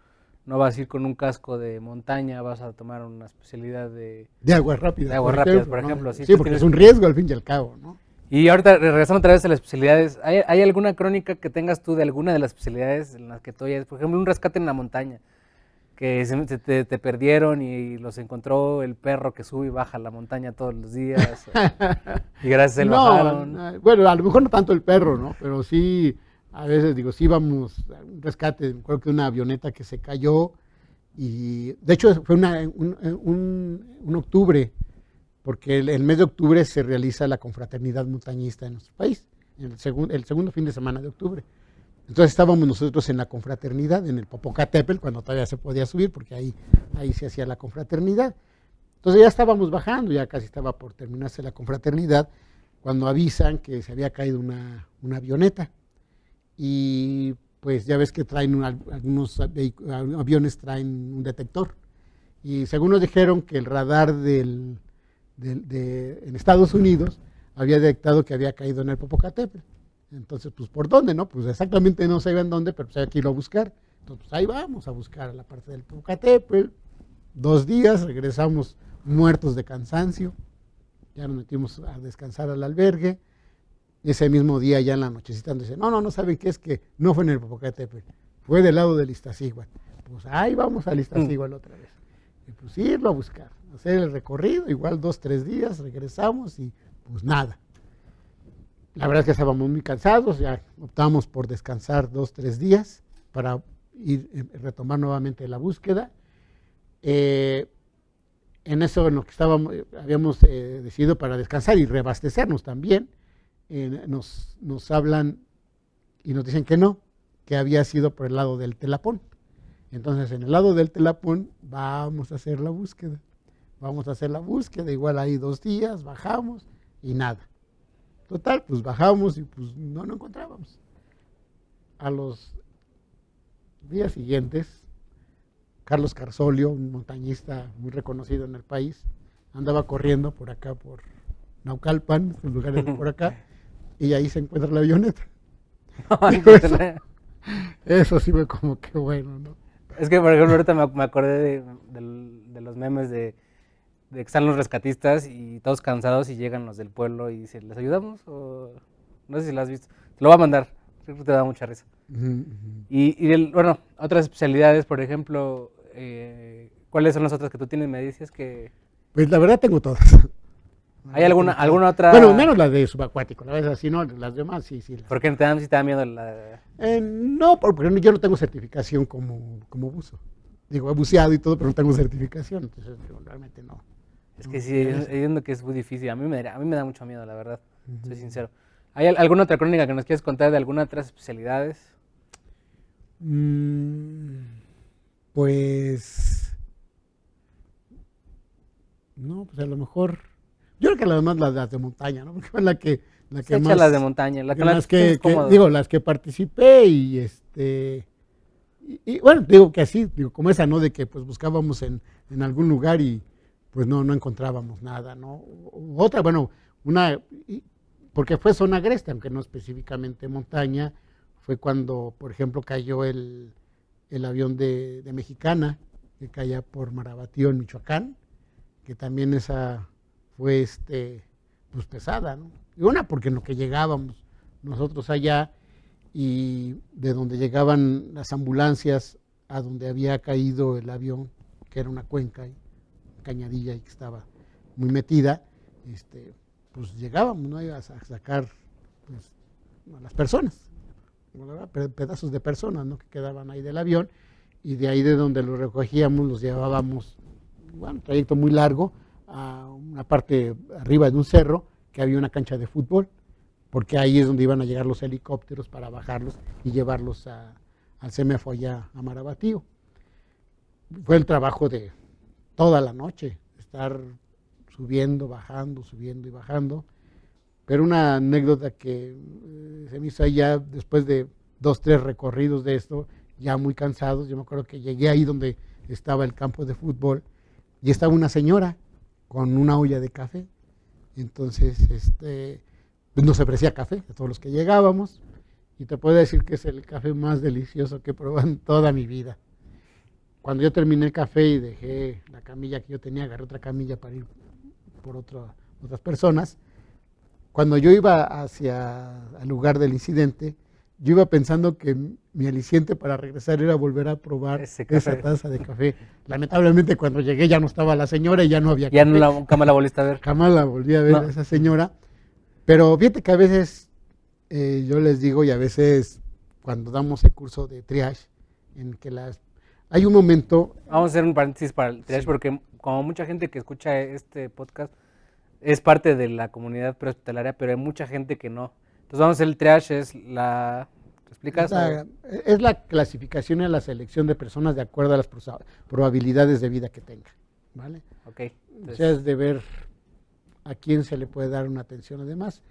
no vas a ir con un casco de montaña, vas a tomar una especialidad de aguas rápidas. De aguas rápidas, por ejemplo. Sí, porque es un riesgo al fin y al cabo, ¿no? Y ahorita, regresando otra vez a las especialidades, ¿hay alguna crónica que tengas tú de alguna de las especialidades en las que tú hayas, por ejemplo, un rescate en la montaña, que te perdieron y los encontró el perro que sube y baja la montaña todos los días, y gracias a él bajaron? Bueno, a lo mejor no tanto el perro, ¿no? Pero sí, a veces digo, sí íbamos a un rescate, creo que una avioneta que se cayó, y de hecho fue un octubre, porque el mes de octubre se realiza la confraternidad montañista en nuestro país, el segundo fin de semana de octubre. Entonces estábamos nosotros en la confraternidad, en el Popocatépetl, cuando todavía se podía subir, porque ahí se hacía la confraternidad. Entonces ya estábamos bajando, ya casi estaba por terminarse la confraternidad, cuando avisan que se había caído una avioneta. Y pues ya ves que traen algunos aviones traen un detector. Y según nos dijeron que el radar en Estados Unidos había detectado que había caído en el Popocatépetl. Entonces, pues, ¿por dónde, no? Pues exactamente no sabían dónde, pero pues hay que irlo a buscar. Entonces, pues, ahí vamos a buscar a la parte del Popocatépetl. 2 días, regresamos muertos de cansancio. Ya nos metimos a descansar al albergue. Ese mismo día, ya en la nochecita, nos dicen, no, ¿saben qué? Es que no fue en el Popocatépetl, fue del lado del Iztaccíhuatl. Pues ahí vamos al Iztaccíhuatl otra vez. Y pues irlo a buscar, hacer el recorrido, igual 2, 3 días, regresamos y pues nada. La verdad es que estábamos muy cansados, ya optamos por descansar 2, 3 días para retomar nuevamente la búsqueda. En eso, en lo que habíamos decidido para descansar y reabastecernos también, nos hablan y nos dicen que no, que había sido por el lado del Telapón. Entonces, en el lado del Telapón vamos a hacer la búsqueda. Igual ahí 2 días, bajamos y nada. Total, pues bajamos y pues no encontrábamos. A los días siguientes, Carlos Carzolio, un montañista muy reconocido en el país, andaba corriendo por acá, por Naucalpan, sus lugares de por acá, y ahí se encuentra la avioneta. Digo, eso sí fue como que bueno, ¿no? Es que, por ejemplo, ahorita me acordé de los memes de que están los rescatistas y todos cansados y llegan los del pueblo y dicen, ¿les ayudamos? O no sé si lo has visto. Te lo voy a mandar, creo que te da mucha risa. Bueno, otras especialidades, por ejemplo, ¿cuáles son las otras que tú tienes? Me dices que... Pues la verdad tengo todas. ¿Hay alguna otra? Bueno, menos las de subacuático, la verdad, si no, las demás sí. ¿Por qué si te da miedo la...? No, porque yo no tengo certificación como buzo. Digo, he buceado y todo, pero no tengo certificación, entonces realmente no. Es que sí, entiendo que es muy difícil. A mí me da mucho miedo, la verdad, soy sincero. ¿Hay alguna otra crónica que nos quieres contar de alguna otras especialidades? Pues... No, pues a lo mejor... Yo creo que además las de montaña, ¿no? Porque fue la que más... Las de montaña, las que participé y bueno, digo que así, como esa, ¿no? De que pues buscábamos en algún lugar y pues no encontrábamos nada, ¿no? Otra, bueno, porque fue zona agreste, aunque no específicamente montaña, fue cuando, por ejemplo, cayó el avión de Mexicana, que caía por Marabatío en Michoacán, que también esa fue pues pesada, ¿no? Y una porque en lo que llegábamos nosotros allá y de donde llegaban las ambulancias a donde había caído el avión, que era una cuenca, cañadilla y que estaba muy metida, pues llegábamos, ¿no? A sacar pues, a las personas, ¿verdad? Pedazos de personas, ¿no? Que quedaban ahí del avión, y de ahí de donde los recogíamos los llevábamos, bueno, un trayecto muy largo, a una parte arriba de un cerro que había una cancha de fútbol, porque ahí es donde iban a llegar los helicópteros para bajarlos y llevarlos al CEMEFO allá a Marabatío. Fue el trabajo de toda la noche, estar subiendo, bajando, subiendo y bajando, pero una anécdota que se me hizo allá después de 2, 3 recorridos de esto, ya muy cansados. Yo me acuerdo que llegué ahí donde estaba el campo de fútbol y estaba una señora con una olla de café. Entonces, pues nos ofrecía café a todos los que llegábamos, y te puedo decir que es el café más delicioso que he probado en toda mi vida. Cuando yo terminé el café y dejé la camilla que yo tenía, agarré otra camilla para ir por otras personas. Cuando yo iba hacia el lugar del incidente, yo iba pensando que mi aliciente para regresar era volver a probar esa taza de café. Lamentablemente cuando llegué ya no estaba la señora y ya no había café. Jamás la volviste a ver. Jamás la volví a ver a esa señora. Pero fíjate que a veces yo les digo, y a veces cuando damos el curso de triage, en que hay un momento... Vamos a hacer un paréntesis para el triage, sí, porque como mucha gente que escucha este podcast es parte de la comunidad prehospitalaria, pero hay mucha gente que no. Entonces vamos a hacer el triage, ¿te explicas? Es la clasificación y la selección de personas de acuerdo a las probabilidades de vida que tengan, ¿vale? Ok. Entonces, o sea, es de ver a quién se le puede dar una atención además.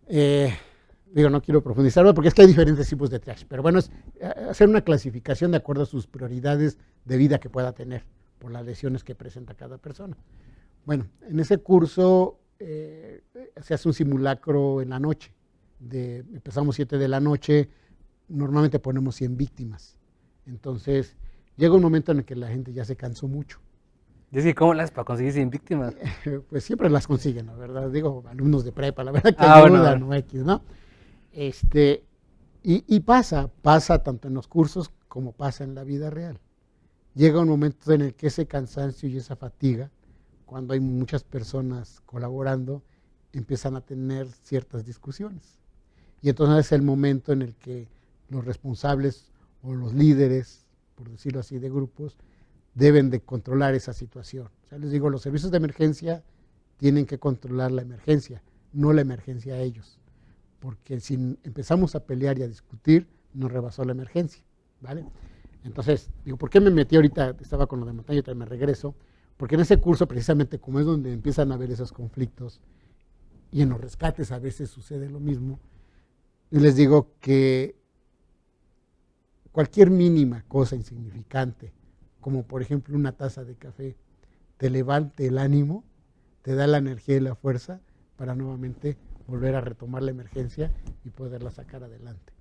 No quiero profundizar porque es que hay diferentes tipos de triage, pero bueno, es hacer una clasificación de acuerdo a sus prioridades de vida que pueda tener por las lesiones que presenta cada persona. Bueno, en ese curso se hace un simulacro en la noche. Empezamos 7 de la noche, normalmente ponemos 100 víctimas. Entonces, llega un momento en el que la gente ya se cansó mucho. Y es que, ¿cómo las haces para conseguir 100 víctimas? Pues siempre las consiguen, la verdad. Digo, alumnos de prepa, la verdad que ayudan, bueno. ¿no? X, ¿no? Y pasa tanto en los cursos como pasa en la vida real. Llega un momento en el que ese cansancio y esa fatiga, cuando hay muchas personas colaborando, empiezan a tener ciertas discusiones. Y entonces es el momento en el que los responsables o los líderes, por decirlo así, de grupos, deben de controlar esa situación. O sea, les digo, los servicios de emergencia tienen que controlar la emergencia, no la emergencia a ellos. Porque si empezamos a pelear y a discutir, nos rebasó la emergencia, ¿vale? Entonces, digo, ¿por qué me metí ahorita? Estaba con lo de montaña, y me regreso. Porque en ese curso, precisamente, como es donde empiezan a haber esos conflictos, y en los rescates a veces sucede lo mismo, yo les digo que cualquier mínima cosa insignificante, como por ejemplo una taza de café, te levante el ánimo, te da la energía y la fuerza para nuevamente volver a retomar la emergencia y poderla sacar adelante.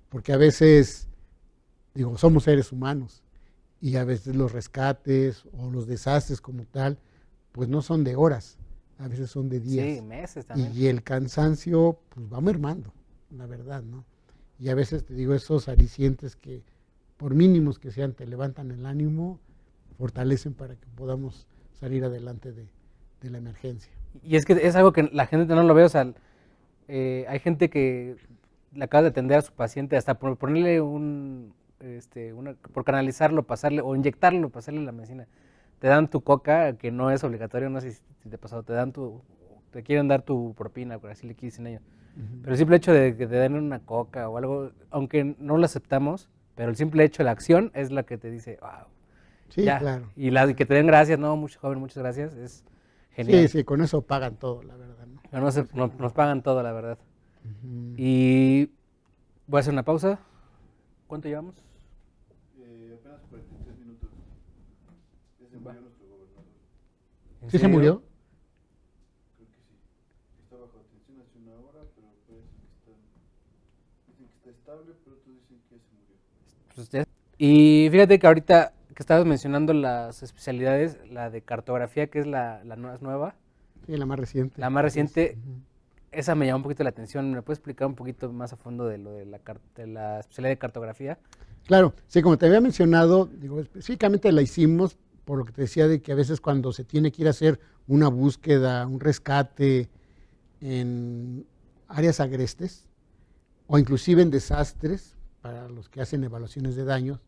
Porque a veces, digo, somos seres humanos y a veces los rescates o los desastres como tal, pues no son de horas, a veces son de días. Sí, meses también. Y el cansancio, pues va mermando, la verdad, ¿no? Y a veces, te digo, esos alicientes que, por mínimos que sean, te levantan el ánimo, fortalecen para que podamos salir adelante de la emergencia. Y es que es algo que la gente no lo ve, o sea, hay gente que le acaba de atender a su paciente hasta por ponerle por canalizarlo, pasarle, o inyectarlo, pasarle la medicina. Te dan tu coca, que no es obligatorio, no sé si te ha pasado, te quieren dar tu propina, por así le dicen ellos. Pero el simple hecho de que te den una coca o algo, aunque no lo aceptamos, pero el simple hecho de la acción es la que te dice, wow. Sí, ya. claro. Y que te den gracias, no, mucho joven, muchas gracias, es genial. Sí, con eso pagan todo, la verdad, ¿no? Pero nos pagan todo, la verdad. Y Y voy a hacer una pausa. ¿Cuánto llevamos? Apenas 43 minutos. Ya se murió nuestro gobernador. ¿En ¿sí se serio? murió? Creo que sí. Está bajo atención hace una hora, pero dicen que está estable, pero otros dicen que ya se murió. Pues ya. Y fíjate que ahorita que estabas mencionando las especialidades, la de cartografía, que es la más nueva, Sí, la más reciente. la más reciente, Ujú. esa me llamó un poquito la atención. ¿Me puedes explicar un poquito más a fondo de lo de la especialidad de cartografía? Claro, sí, como te había mencionado, digo, específicamente la hicimos por lo que te decía de que a veces cuando se tiene que ir a hacer una búsqueda, un rescate en áreas agrestes o inclusive en desastres, para los que hacen evaluaciones de daños,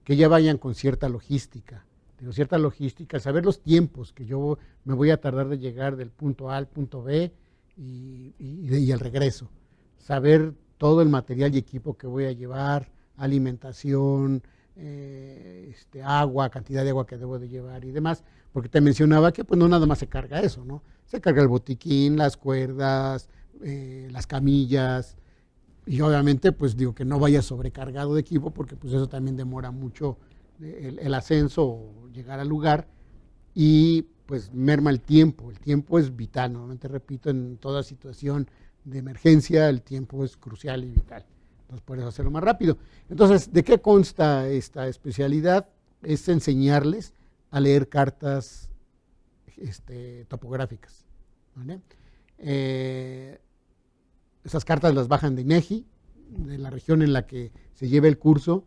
que ya vayan con cierta logística. Digo, cierta logística, saber los tiempos que yo me voy a tardar de llegar del punto A al punto B y el regreso. Saber todo el material y equipo que voy a llevar, alimentación, agua, cantidad de agua que debo de llevar y demás, porque te mencionaba que pues no nada más se carga eso, ¿no? Se carga el botiquín, las cuerdas, las camillas, y obviamente pues digo que no vaya sobrecargado de equipo porque pues eso también demora mucho el ascenso o llegar al lugar y pues merma el tiempo es vital, nuevamente repito, en toda situación de emergencia el tiempo es crucial y vital. Entonces, por eso hacerlo más rápido. Entonces, ¿de qué consta esta especialidad? Es enseñarles a leer cartas topográficas, ¿vale? Esas cartas las bajan de INEGI, de la región en la que se lleva el curso,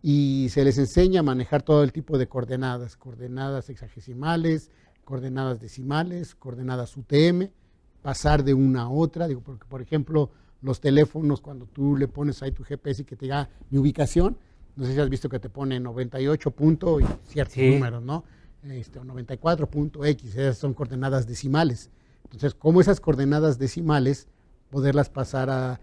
y se les enseña a manejar todo el tipo de coordenadas, coordenadas hexagesimales, coordenadas decimales, coordenadas UTM, pasar de una a otra, digo, porque por ejemplo, los teléfonos, cuando tú le pones ahí tu GPS y que te diga mi ubicación, no sé si has visto que te pone 98 punto y ciertos números, ¿no? O 94 punto X, esas son coordenadas decimales. Entonces, ¿cómo esas coordenadas decimales poderlas pasar a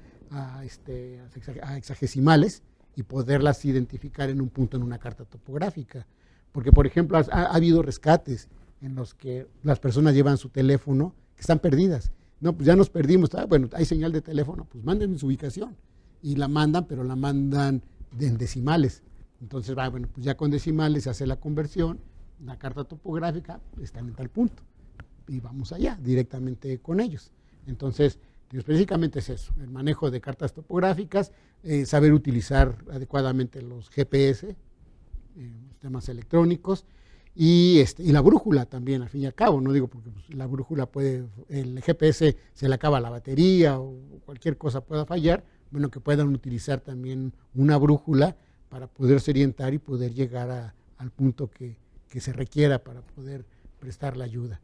hexagesimales y poderlas identificar en un punto en una carta topográfica? Porque, por ejemplo, ha habido rescates en los que las personas llevan su teléfono que están perdidas. No, pues ya nos perdimos. Bueno, hay señal de teléfono, pues mándenme su ubicación. Y la mandan, pero la mandan en decimales. Entonces, bueno, pues ya con decimales se hace la conversión, la carta topográfica está en tal punto. Y vamos allá, directamente con ellos. Entonces, específicamente es eso, el manejo de cartas topográficas, saber utilizar adecuadamente los GPS, sistemas electrónicos, y la brújula también, al fin y al cabo, no digo porque pues, la brújula el GPS se le acaba la batería o cualquier cosa pueda fallar, bueno, que puedan utilizar también una brújula para poderse orientar y poder llegar al punto que se requiera para poder prestar la ayuda.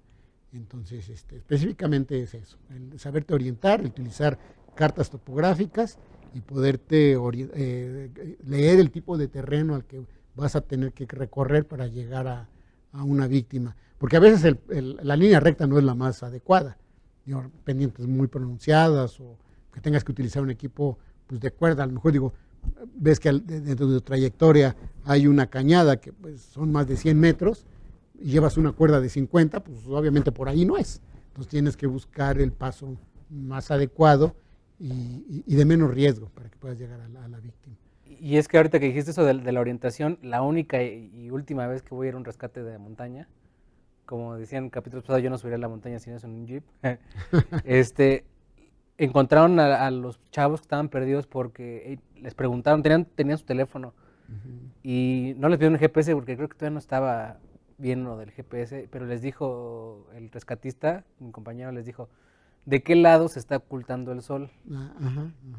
Entonces, específicamente es eso, el saberte orientar, el utilizar cartas topográficas y poderte leer el tipo de terreno al que vas a tener que recorrer para llegar a una víctima. Porque a veces la línea recta no es la más adecuada. Pendientes muy pronunciadas o que tengas que utilizar un equipo pues, de cuerda. A lo mejor ves que dentro de tu trayectoria hay una cañada que pues, son más de 100 metros y llevas una cuerda de 50, pues obviamente por ahí no es. Entonces tienes que buscar el paso más adecuado y de menos riesgo para que puedas llegar a la víctima. Y es que ahorita que dijiste eso de la orientación, la única y última vez que voy a ir a un rescate de montaña, como decían en capítulos pasados, yo no subiré a la montaña si no es en un jeep, encontraron a los chavos que estaban perdidos porque les preguntaron, tenían su teléfono y no les pidieron el GPS porque creo que todavía no estaba bien lo del GPS, pero les dijo el rescatista, mi compañero les dijo, ¿de qué lado se está ocultando el sol?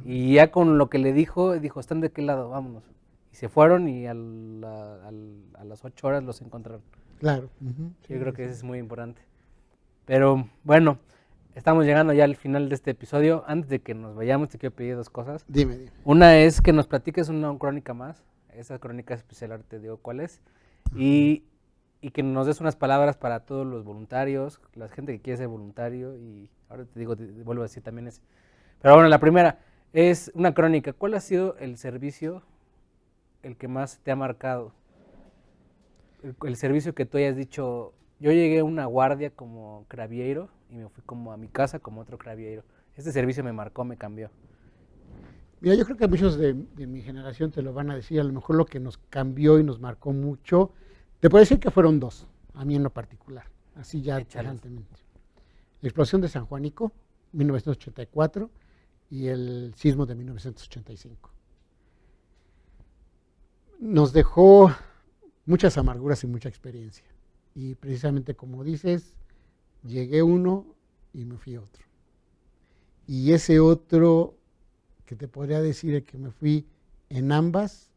Y ya con lo que le dijo, ¿están de qué lado? Vámonos. Y se fueron y a las 8 horas los encontraron. Claro. Yo creo que eso es muy importante. Pero bueno, estamos llegando ya al final de este episodio. Antes de que nos vayamos, te quiero pedir 2 cosas. Dime. Una es que nos platiques una crónica más. Esa crónica especial, ahora te digo cuál es. Y que nos des unas palabras para todos los voluntarios, la gente que quiere ser voluntario. Y ahora te digo, vuelvo a decir también es. Pero bueno, la primera es una crónica. ¿Cuál ha sido el servicio el que más te ha marcado? El servicio que tú hayas dicho, yo llegué a una guardia como cravieiro y me fui como a mi casa como otro cravieiro. Este servicio me marcó, me cambió. Mira, yo creo que muchos de mi generación te lo van a decir, a lo mejor lo que nos cambió y nos marcó mucho, te puedo decir que fueron 2, a mí en lo particular, así ya tajantemente. La explosión de San Juanico, 1984, y el sismo de 1985. Nos dejó muchas amarguras y mucha experiencia. Y precisamente como dices, llegué uno y me fui otro. Y ese otro que te podría decir que me fui en ambas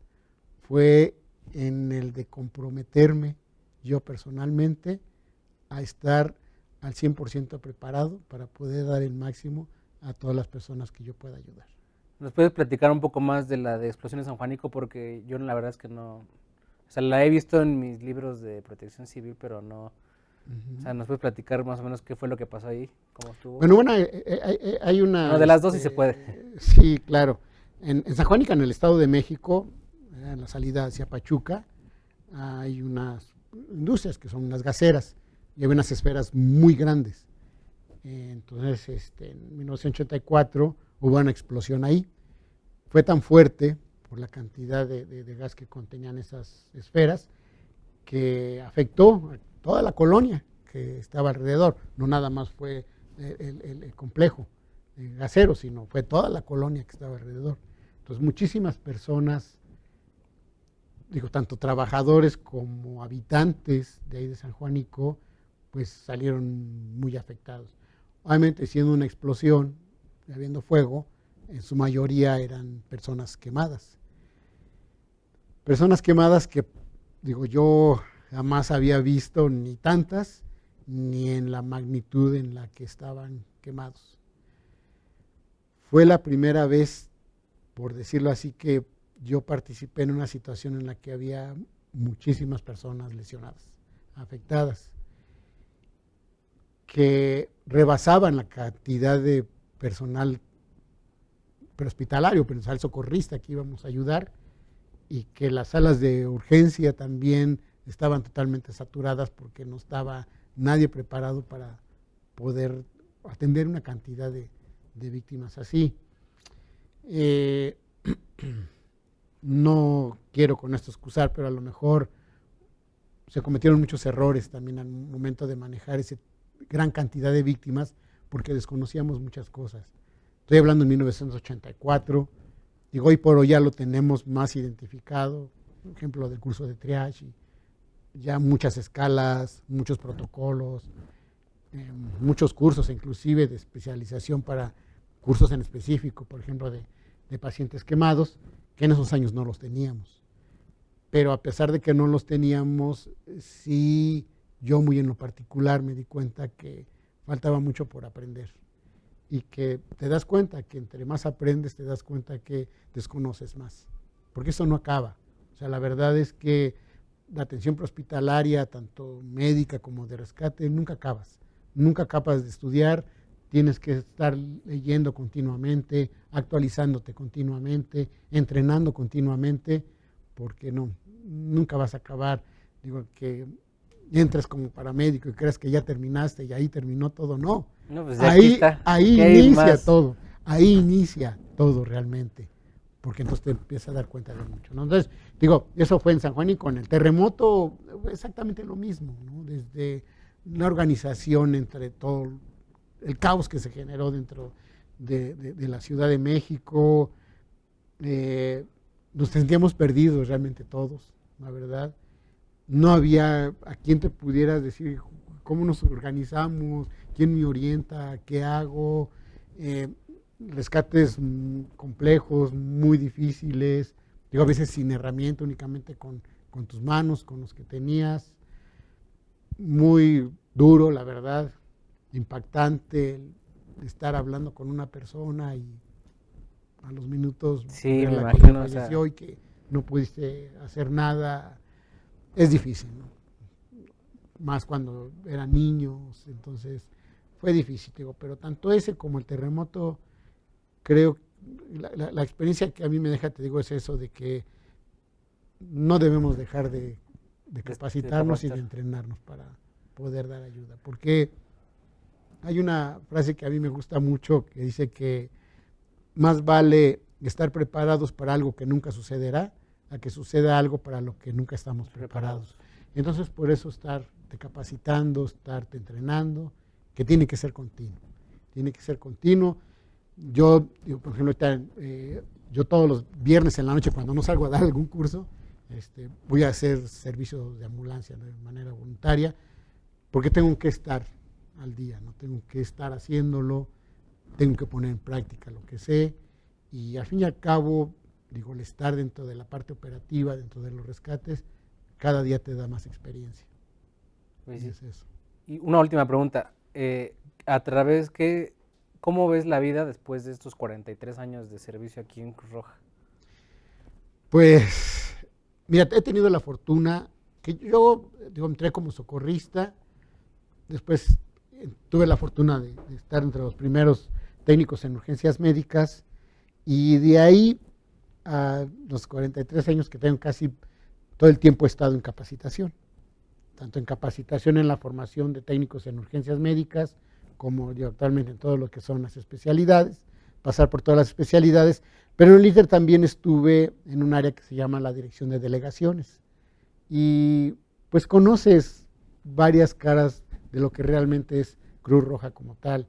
fue en el de comprometerme yo personalmente a estar al 100% preparado para poder dar el máximo a todas las personas que yo pueda ayudar. ¿Nos puedes platicar un poco más de la de Explosión de San Juanico? Porque yo la verdad es que no, o sea, la he visto en mis libros de protección civil, pero no, o sea, ¿nos puedes platicar más o menos qué fue lo que pasó ahí? ¿Cómo estuvo? Bueno, hay una... No, de las 2 sí se puede. Sí, claro. En San Juanico, en el Estado de México, en la salida hacia Pachuca, hay unas industrias que son unas gaseras y hay unas esferas muy grandes. Entonces, en 1984 hubo una explosión ahí. Fue tan fuerte por la cantidad de gas que contenían esas esferas que afectó a toda la colonia que estaba alrededor. No nada más fue el complejo gasero, sino fue toda la colonia que estaba alrededor. Entonces, muchísimas personas, tanto trabajadores como habitantes de ahí de San Juanico, pues salieron muy afectados. Obviamente, siendo una explosión, habiendo fuego, en su mayoría eran personas quemadas. Personas quemadas que, yo jamás había visto ni tantas, ni en la magnitud en la que estaban quemados. Fue la primera vez, por decirlo así, que yo participé en una situación en la que había muchísimas personas lesionadas, afectadas, que rebasaban la cantidad de personal prehospitalario, personal socorrista que íbamos a ayudar, y que las salas de urgencia también estaban totalmente saturadas porque no estaba nadie preparado para poder atender una cantidad de víctimas así. No quiero con esto excusar, pero a lo mejor se cometieron muchos errores también al momento de manejar esa gran cantidad de víctimas porque desconocíamos muchas cosas. Estoy hablando en 1984, hoy por hoy ya lo tenemos más identificado, por ejemplo, del curso de triage, ya muchas escalas, muchos protocolos, muchos cursos inclusive de especialización para cursos en específico, por ejemplo, de pacientes quemados, que en esos años no los teníamos. Pero a pesar de que no los teníamos, sí yo muy en lo particular me di cuenta que faltaba mucho por aprender y que te das cuenta que entre más aprendes te das cuenta que desconoces más, porque eso no acaba. O sea, la verdad es que la atención prehospitalaria, tanto médica como de rescate, nunca acabas de estudiar, tienes que estar leyendo continuamente, actualizándote continuamente, entrenando continuamente, porque nunca vas a acabar. Digo, que entres como paramédico y creas que ya terminaste y ahí terminó todo, no. No, pues ahí inicia todo realmente, porque entonces te empiezas a dar cuenta de mucho, ¿no? Entonces, digo, eso fue en San Juan, y con el terremoto exactamente lo mismo, ¿no? Desde la organización entre todo el caos que se generó dentro de la Ciudad de México, nos sentíamos perdidos realmente todos, la verdad. No había a quien te pudiera decir cómo nos organizamos, quién me orienta, qué hago, rescates complejos, muy difíciles, digo, a veces sin herramienta, únicamente con tus manos, con los que tenías, muy duro, la verdad, impactante estar hablando con una persona y a los minutos sí, me la imagino, que falleció y que no pudiste hacer nada, es difícil, ¿no? Más cuando eran niños, entonces fue difícil, digo, pero tanto ese como el terremoto, creo, la experiencia que a mí me deja, te digo, es eso de que no debemos dejar de capacitarnos y de entrenarnos para poder dar ayuda, porque hay una frase que a mí me gusta mucho que dice que más vale estar preparados para algo que nunca sucederá a que suceda algo para lo que nunca estamos preparados. Entonces, por eso estarte capacitando, estarte entrenando, que tiene que ser continuo. Tiene que ser continuo. Yo, digo, por ejemplo, yo todos los viernes en la noche, cuando no salgo a dar algún curso, voy a hacer servicio de ambulancia de manera voluntaria, porque tengo que estar al día, ¿no? Tengo que estar haciéndolo, tengo que poner en práctica lo que sé, y al fin y al cabo, digo, el estar dentro de la parte operativa, dentro de los rescates, cada día te da más experiencia. Pues y sí. es eso. Y una última pregunta, ¿cómo ves la vida después de estos 43 años de servicio aquí en Cruz Roja? Pues, mira, he tenido la fortuna que yo, digo, entré como socorrista, después tuve la fortuna de estar entre los primeros técnicos en urgencias médicas, y de ahí a los 43 años que tengo, casi todo el tiempo he estado en capacitación, tanto en capacitación en la formación de técnicos en urgencias médicas, como yo actualmente en todo lo que son las especialidades, pasar por todas las especialidades, pero en el ITER también estuve en un área que se llama la dirección de delegaciones, y pues conoces varias caras de lo que realmente es Cruz Roja como tal,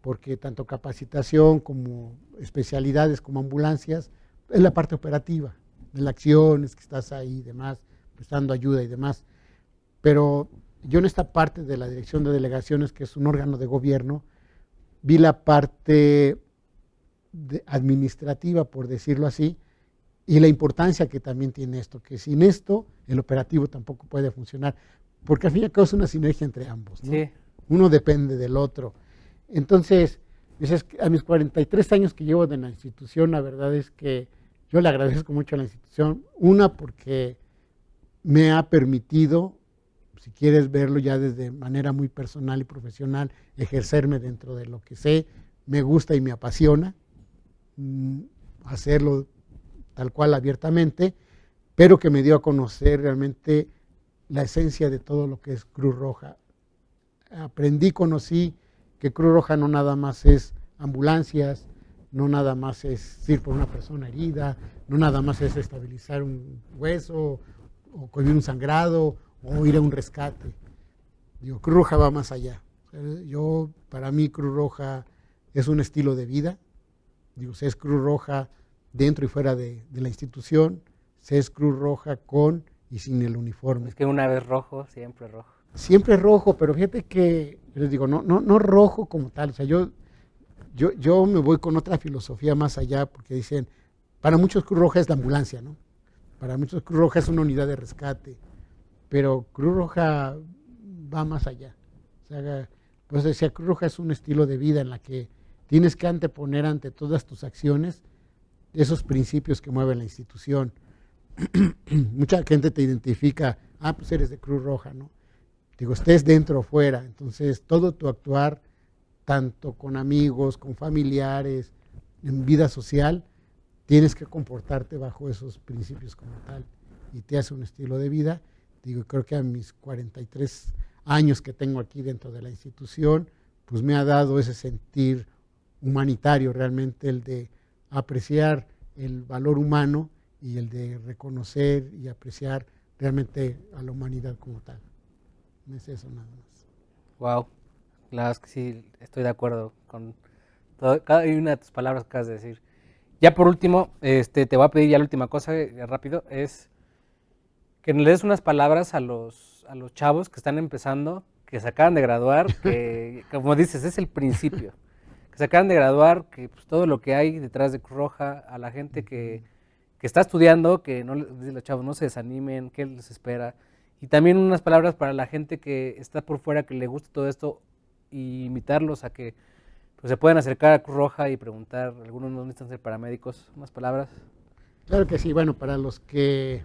porque tanto capacitación como especialidades como ambulancias es la parte operativa, de la acción, es que estás ahí y demás, prestando ayuda y demás, pero yo en esta parte de la dirección de delegaciones, que es un órgano de gobierno, vi la parte administrativa, por decirlo así, y la importancia que también tiene esto, que sin esto el operativo tampoco puede funcionar, porque al fin y al cabo es una sinergia entre ambos, ¿no? Sí. Uno depende del otro. Entonces, a mis 43 años que llevo de la institución, la verdad es que yo le agradezco mucho a la institución, una porque me ha permitido, si quieres verlo ya desde manera muy personal y profesional, ejercerme dentro de lo que sé, me gusta y me apasiona, hacerlo tal cual abiertamente, pero que me dio a conocer realmente la esencia de todo lo que es Cruz Roja. Conocí que Cruz Roja no nada más es ambulancias, no nada más es ir por una persona herida, no nada más es estabilizar un hueso o cubrir un sangrado o ir a un rescate. Digo, Cruz Roja va más allá. Para mí Cruz Roja es un estilo de vida. Digo, se es Cruz Roja dentro y fuera de la institución, se es Cruz Roja con y sin el uniforme. Es que una vez rojo, siempre rojo. Siempre rojo, pero fíjate que, les digo, no rojo como tal. O sea, yo me voy con otra filosofía más allá, porque dicen, para muchos Cruz Roja es la ambulancia, ¿no? Para muchos Cruz Roja es una unidad de rescate, pero Cruz Roja va más allá. O sea, pues decía, Cruz Roja es un estilo de vida en la que tienes que anteponer ante todas tus acciones esos principios que mueven la institución. Mucha gente te identifica, pues eres de Cruz Roja, ¿no? Digo, estés dentro o fuera, entonces todo tu actuar, tanto con amigos, con familiares, en vida social, tienes que comportarte bajo esos principios como tal, y te hace un estilo de vida. Digo, creo que a mis 43 años que tengo aquí dentro de la institución, pues me ha dado ese sentir humanitario, realmente el de apreciar el valor humano y el de reconocer y apreciar realmente a la humanidad como tal. No es eso nada más. Wow, la verdad es que sí, estoy de acuerdo con cada una de tus palabras que acabas de decir. Ya por último, te voy a pedir ya la última cosa, rápido, es que le des unas palabras a los chavos que están empezando, que se acaban de graduar, que como dices, es el principio, que se acaban de graduar, que pues, todo lo que hay detrás de Cruz Roja, a la gente que está estudiando, que no, los chavos no se desanimen, qué les espera, y también unas palabras para la gente que está por fuera, que le gusta todo esto, y invitarlos a que pues, se puedan acercar a Cruz Roja y preguntar, algunos no necesitan ser paramédicos, unas palabras. Claro que sí, bueno, para los que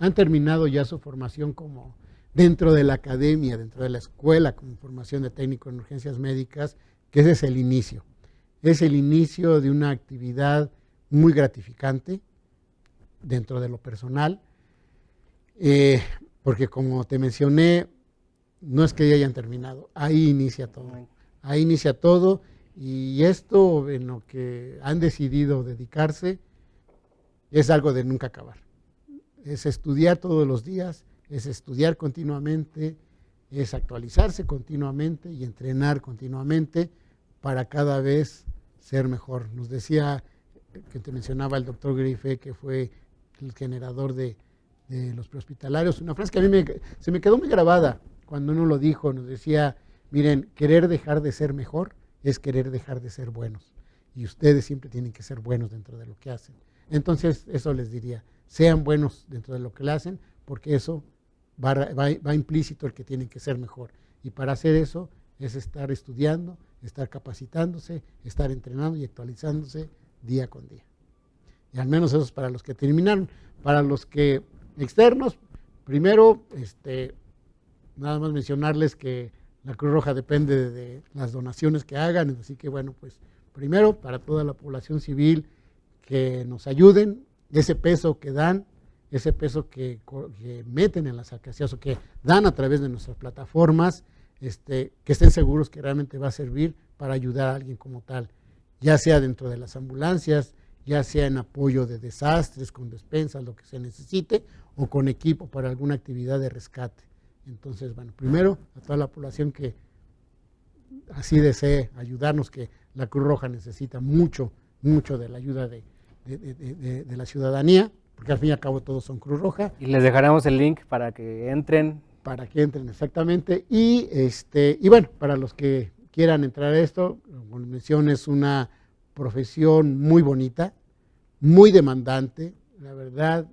han terminado ya su formación como dentro de la academia, dentro de la escuela, como formación de técnico en urgencias médicas, que ese es el inicio. Es el inicio de una actividad muy gratificante dentro de lo personal, porque como te mencioné, no es que ya hayan terminado, ahí inicia todo. Ahí inicia todo, y esto en lo que han decidido dedicarse es algo de nunca acabar. Es estudiar todos los días, es estudiar continuamente, es actualizarse continuamente y entrenar continuamente para cada vez ser mejor. Nos decía, que te mencionaba el doctor Grife, que fue el generador de los prehospitalarios, una frase que a mí se me quedó muy grabada cuando uno lo dijo. Nos decía, miren, querer dejar de ser mejor es querer dejar de ser buenos, y ustedes siempre tienen que ser buenos dentro de lo que hacen. Entonces eso les diría, sean buenos dentro de lo que le hacen, porque eso va implícito el que tienen que ser mejor, y para hacer eso es estar estudiando, estar capacitándose, estar entrenando y actualizándose día con día. Y al menos eso es para los que terminaron. Para los que externos, primero, nada más mencionarles que la Cruz Roja depende de las donaciones que hagan, así que bueno, pues primero para toda la población civil que nos ayuden, ese peso que dan, ese peso que meten en las alcaldías o que dan a través de nuestras plataformas, que estén seguros que realmente va a servir para ayudar a alguien como tal, ya sea dentro de las ambulancias, ya sea en apoyo de desastres, con despensas, lo que se necesite, o con equipo para alguna actividad de rescate. Entonces, bueno, primero a toda la población que así desee ayudarnos, que la Cruz Roja necesita mucho de la ayuda de la ciudadanía, porque al fin y al cabo todos son Cruz Roja. Y les dejaremos el link para que entren. Para que entren, exactamente. Y bueno, para los que quieran entrar a esto, como mencioné, es una profesión muy bonita, muy demandante. La verdad,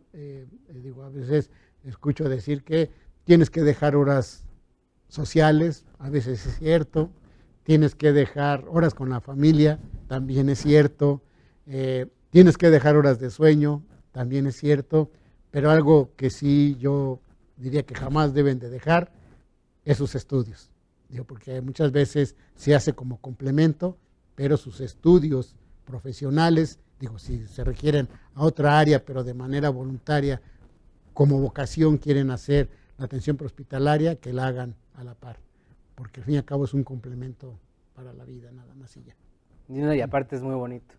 digo, a veces escucho decir que tienes que dejar horas sociales, a veces es cierto, tienes que dejar horas con la familia, también es cierto, tienes que dejar horas de sueño, también es cierto, pero algo que sí yo diría que jamás deben de dejar es sus estudios. Digo, porque muchas veces se hace como complemento, pero sus estudios profesionales, digo, si se requieren a otra área, pero de manera voluntaria, como vocación quieren hacer la atención prehospitalaria, que la hagan a la par, porque al fin y al cabo es un complemento para la vida, nada más y ya. Y aparte es muy bonito.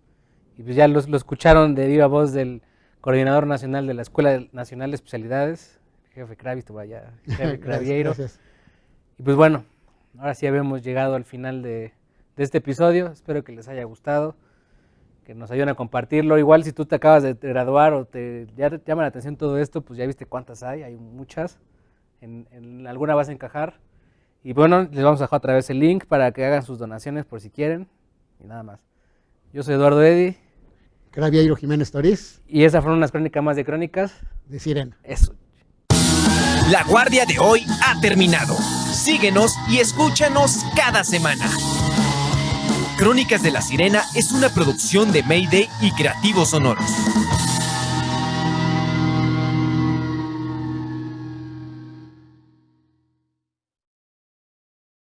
Y pues ya lo escucharon de viva voz del coordinador nacional de la Escuela Nacional de Especialidades, jefe Kravis, jefe Cravieiro. Gracias. Y pues bueno, ahora sí habíamos llegado al final de este episodio. Espero que les haya gustado, que nos ayuden a compartirlo. Igual si tú te acabas de graduar o ya te llama la atención todo esto, pues ya viste cuántas hay muchas. En alguna vas a encajar. Y bueno, les vamos a dejar otra vez el link para que hagan sus donaciones por si quieren. Y nada más. Yo soy Eduardo Eddy. Cravieiro Jiménez Toriz. Y esas fueron unas crónicas más de crónicas de Sirena. Eso. La guardia de hoy ha terminado. Síguenos y escúchanos cada semana. Crónicas de la Sirena es una producción de Mayday y Creativos Sonoros.